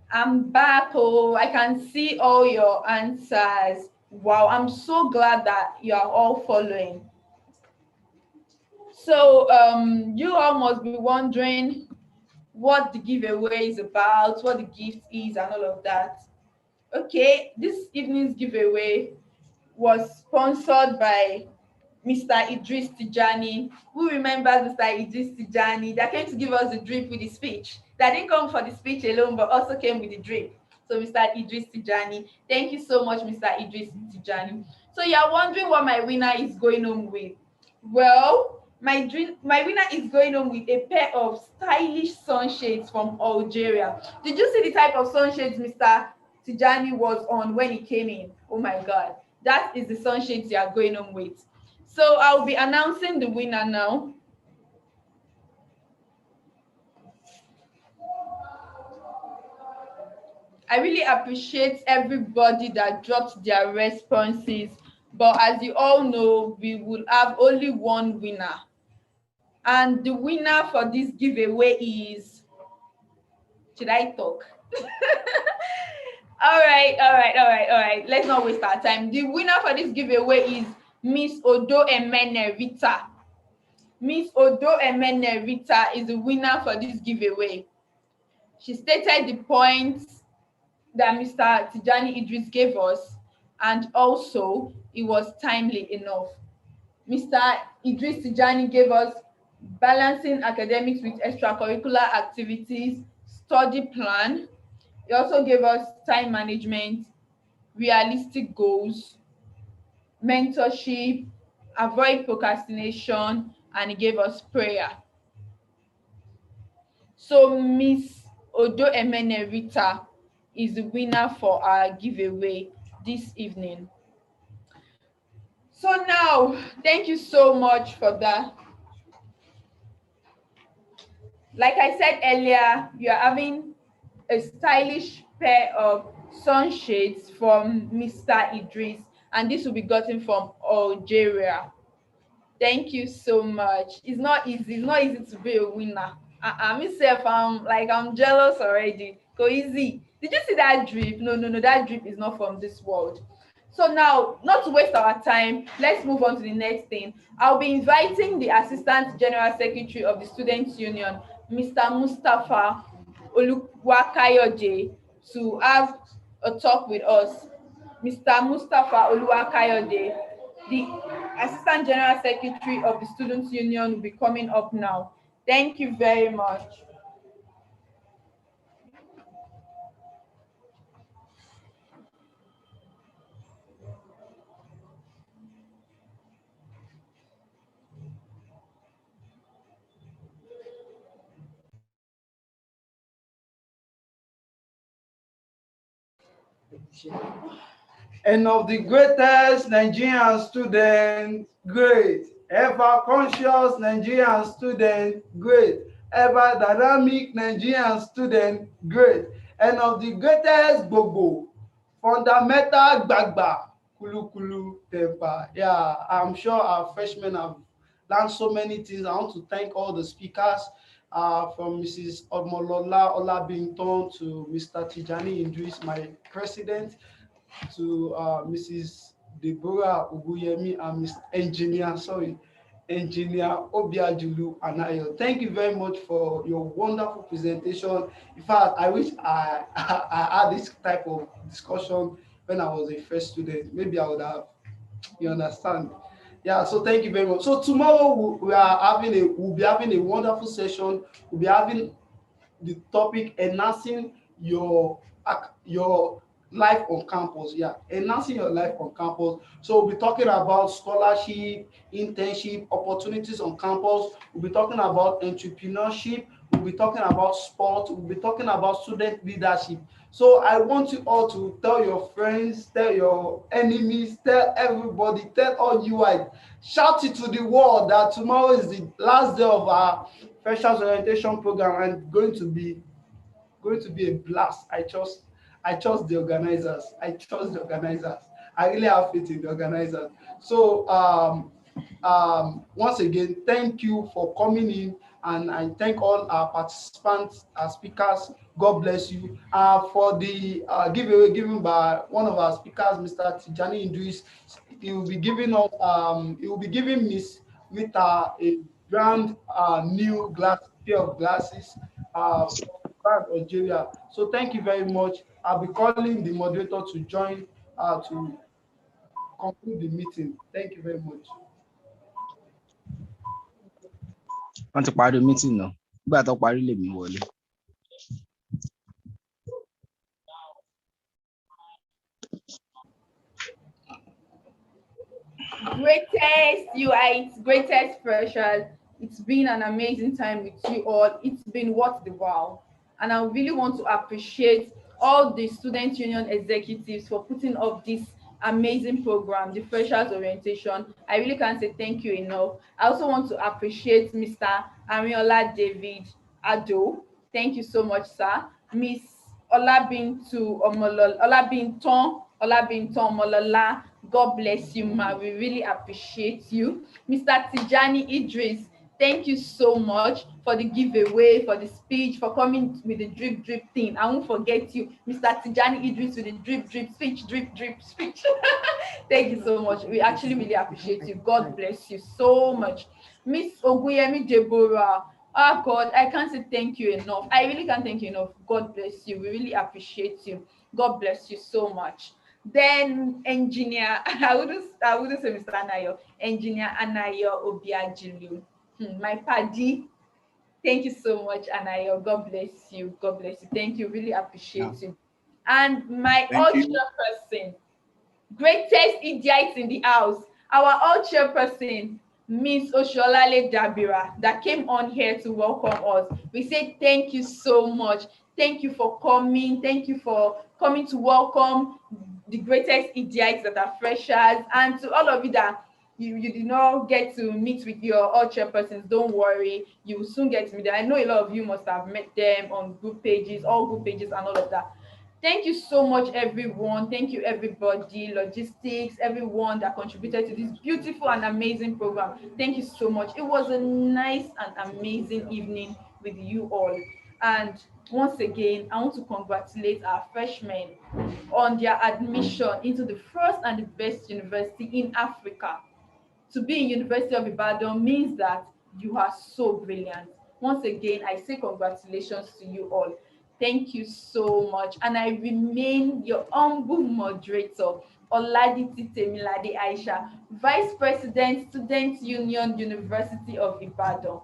I'm back. Oh, I can see all your answers. Wow, I'm so glad that you are all following. So, you all must be wondering what the giveaway is about, what the gift is, and all of that. Okay, this evening's giveaway was sponsored by Mr. Idris Tijani. Who remembers Mr. Idris Tijani that came to give us the drip with the speech? That didn't come for the speech alone, but also came with the drip. So, Mr. Idris Tijani, thank you so much, Mr. Idris Tijani. So, you're wondering what my winner is going home with. Well, my winner is going home with a pair of stylish sunshades from Algeria. Did you see the type of sunshades Mr. Tijani was on when he came in? Oh my God, that is the sunshades you are going home with. So I'll be announcing the winner now. I really appreciate everybody that dropped their responses, but as you all know, we will have only one winner. And the winner for this giveaway is, should I talk? All right. Let's not waste our time. The winner for this giveaway is Miss Odo Emene Rita. Miss Odo Emene Rita is the winner for this giveaway. She stated the points that Mr. Tijani Idris gave us, and also it was timely enough. Mr. Idris Tijani gave us balancing academics with extracurricular activities, study plan. He also gave us time management, realistic goals, mentorship, avoid procrastination, and he gave us prayer. So Miss Odo Emene Rita is the winner for our giveaway this evening. So now, thank you so much for that. Like I said earlier, you are having a stylish pair of sunshades from Mr. Idris, and this will be gotten from Algeria. Thank you so much. It's not easy. It's not easy to be a winner. Myself, I'm jealous already. Go easy. Did you see that drip? No. That drip is not from this world. So now, not to waste our time, let's move on to the next thing. I'll be inviting the Assistant General Secretary of the Students' Union, Mr. Mustafa Oluwakayode, to have a talk with us. Mr. Mustafa Oluwakayode, the Assistant General Secretary of the Students' Union, will be coming up now. Thank you very much. And of the greatest Nigerian student, great. Ever conscious Nigerian student, great. Ever dynamic Nigerian student, great. And of the greatest Bobo, fundamental Gbagba, Kulu Kulu Temper. Yeah, I'm sure our freshmen have learned so many things. I want to thank all the speakers, from Mrs. Omolola Olabinton to Mr. Tijani Idris, my president, to Mrs. Deborah Ubuyemi and Mr. Engineer Obiajulu Anayo. Thank you very much for your wonderful presentation. In fact, I wish I had this type of discussion when I was a first student. Maybe I would have, you understand? Yeah, so thank you very much. So tomorrow we'll be having a wonderful session. We'll be having the topic enhancing your life on campus. Yeah, enhancing your life on campus. So we'll be talking about scholarship, internship, opportunities on campus. We'll be talking about entrepreneurship. We'll be talking about sport. We'll be talking about student leadership. So I want you all to tell your friends, tell your enemies, tell everybody, tell all UI, shout it to the world that tomorrow is the last day of our freshers orientation program and going to be a blast. I trust the organizers. I trust the organizers. I really have faith in the organizers. So once again, thank you for coming in, and I thank all our participants, our speakers. God bless you. For the giveaway given by one of our speakers, Mr. Tijani Idris, he will be giving us he will be giving Miss Rita a brand new pair of glasses from brand Algeria. So thank you very much. I'll be calling the moderator to join to conclude the meeting. Thank you very much. wọ́n ti parí meeting náà nígbà tó parí lèmi wọlé. Greatest UIs, greatest freshers. It's been an amazing time with you all. It's been worth the while. And I really want to appreciate all the student union executives for putting up this amazing program, the freshers orientation. I really can't say thank you enough. I also want to appreciate Mr. Ariola David Ado. Thank you so much, sir. Miss Olabinton Molola. God bless you, ma. We really appreciate you. Mr. Tijani Idris, thank you so much for the giveaway, for the speech, for coming with the drip drip thing. I won't forget you, Mr. Tijani Idris, with the drip drip speech, drip drip speech. Thank you so much. We actually really appreciate you. God bless you so much. Miss Oguyemi Deborah. Oh God, I can't say thank you enough. I really can't thank you enough. God bless you. We really appreciate you. God bless you so much. Then engineer, I wouldn't say Mr. Anayo, engineer Anayo Obiajilu. My paddy. Thank you so much, Anayo. God bless you. God bless you. Thank you. Really appreciate you. And my Thank you. chairperson, greatest idiot in the house, our old chairperson, Miss Osholale Dabira, that came on here to welcome us. We say thank you so much. Thank you for coming. Thank you for coming to welcome the greatest idiots that are freshers. And to all of you that you did not get to meet with your all chairpersons, don't worry. You will soon get to meet them. I know a lot of you must have met them on group pages, all group pages and all of that. Thank you so much, everyone. Thank you, everybody, logistics, everyone that contributed to this beautiful and amazing program. Thank you so much. It was a nice and amazing evening with you all. And once again, I want to congratulate our freshmen on their admission into the first and the best university in Africa. To be in University of Ibadan means that you are so brilliant. Once again, I say congratulations to you all. Thank you so much. And I remain your humble moderator, Oladiti Temilade Aisha, Vice President, Student Union, University of Ibadan.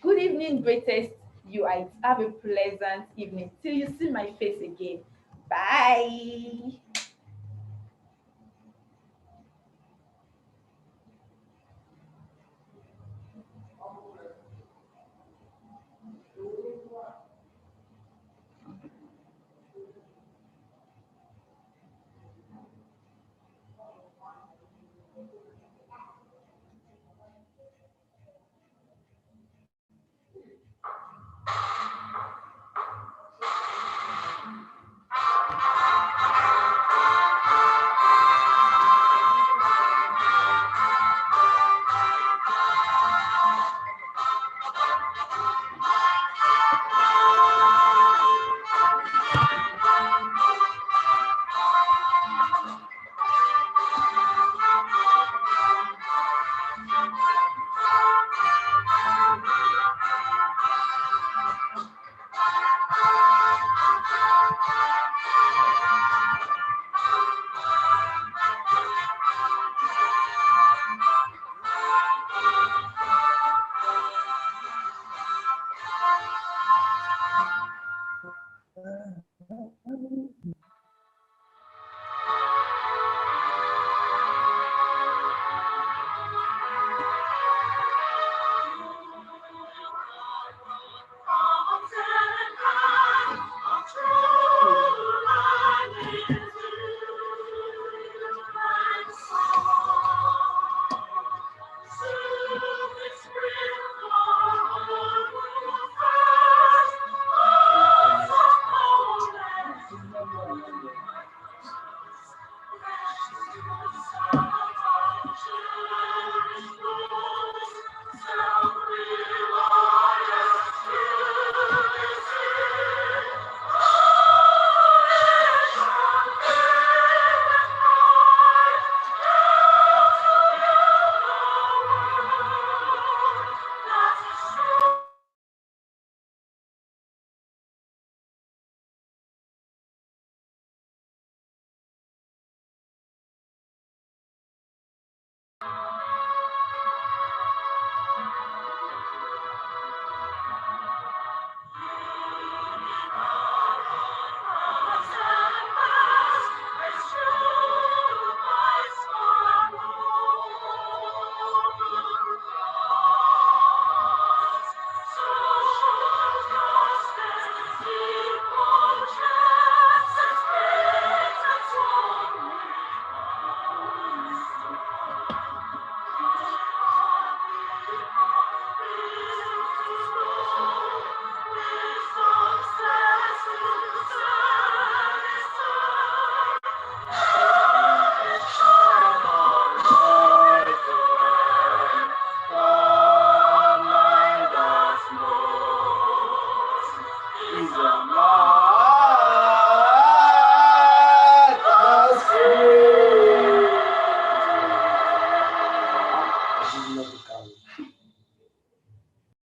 Good evening, greatest UIs. Have a pleasant evening. Till you see my face again. Bye.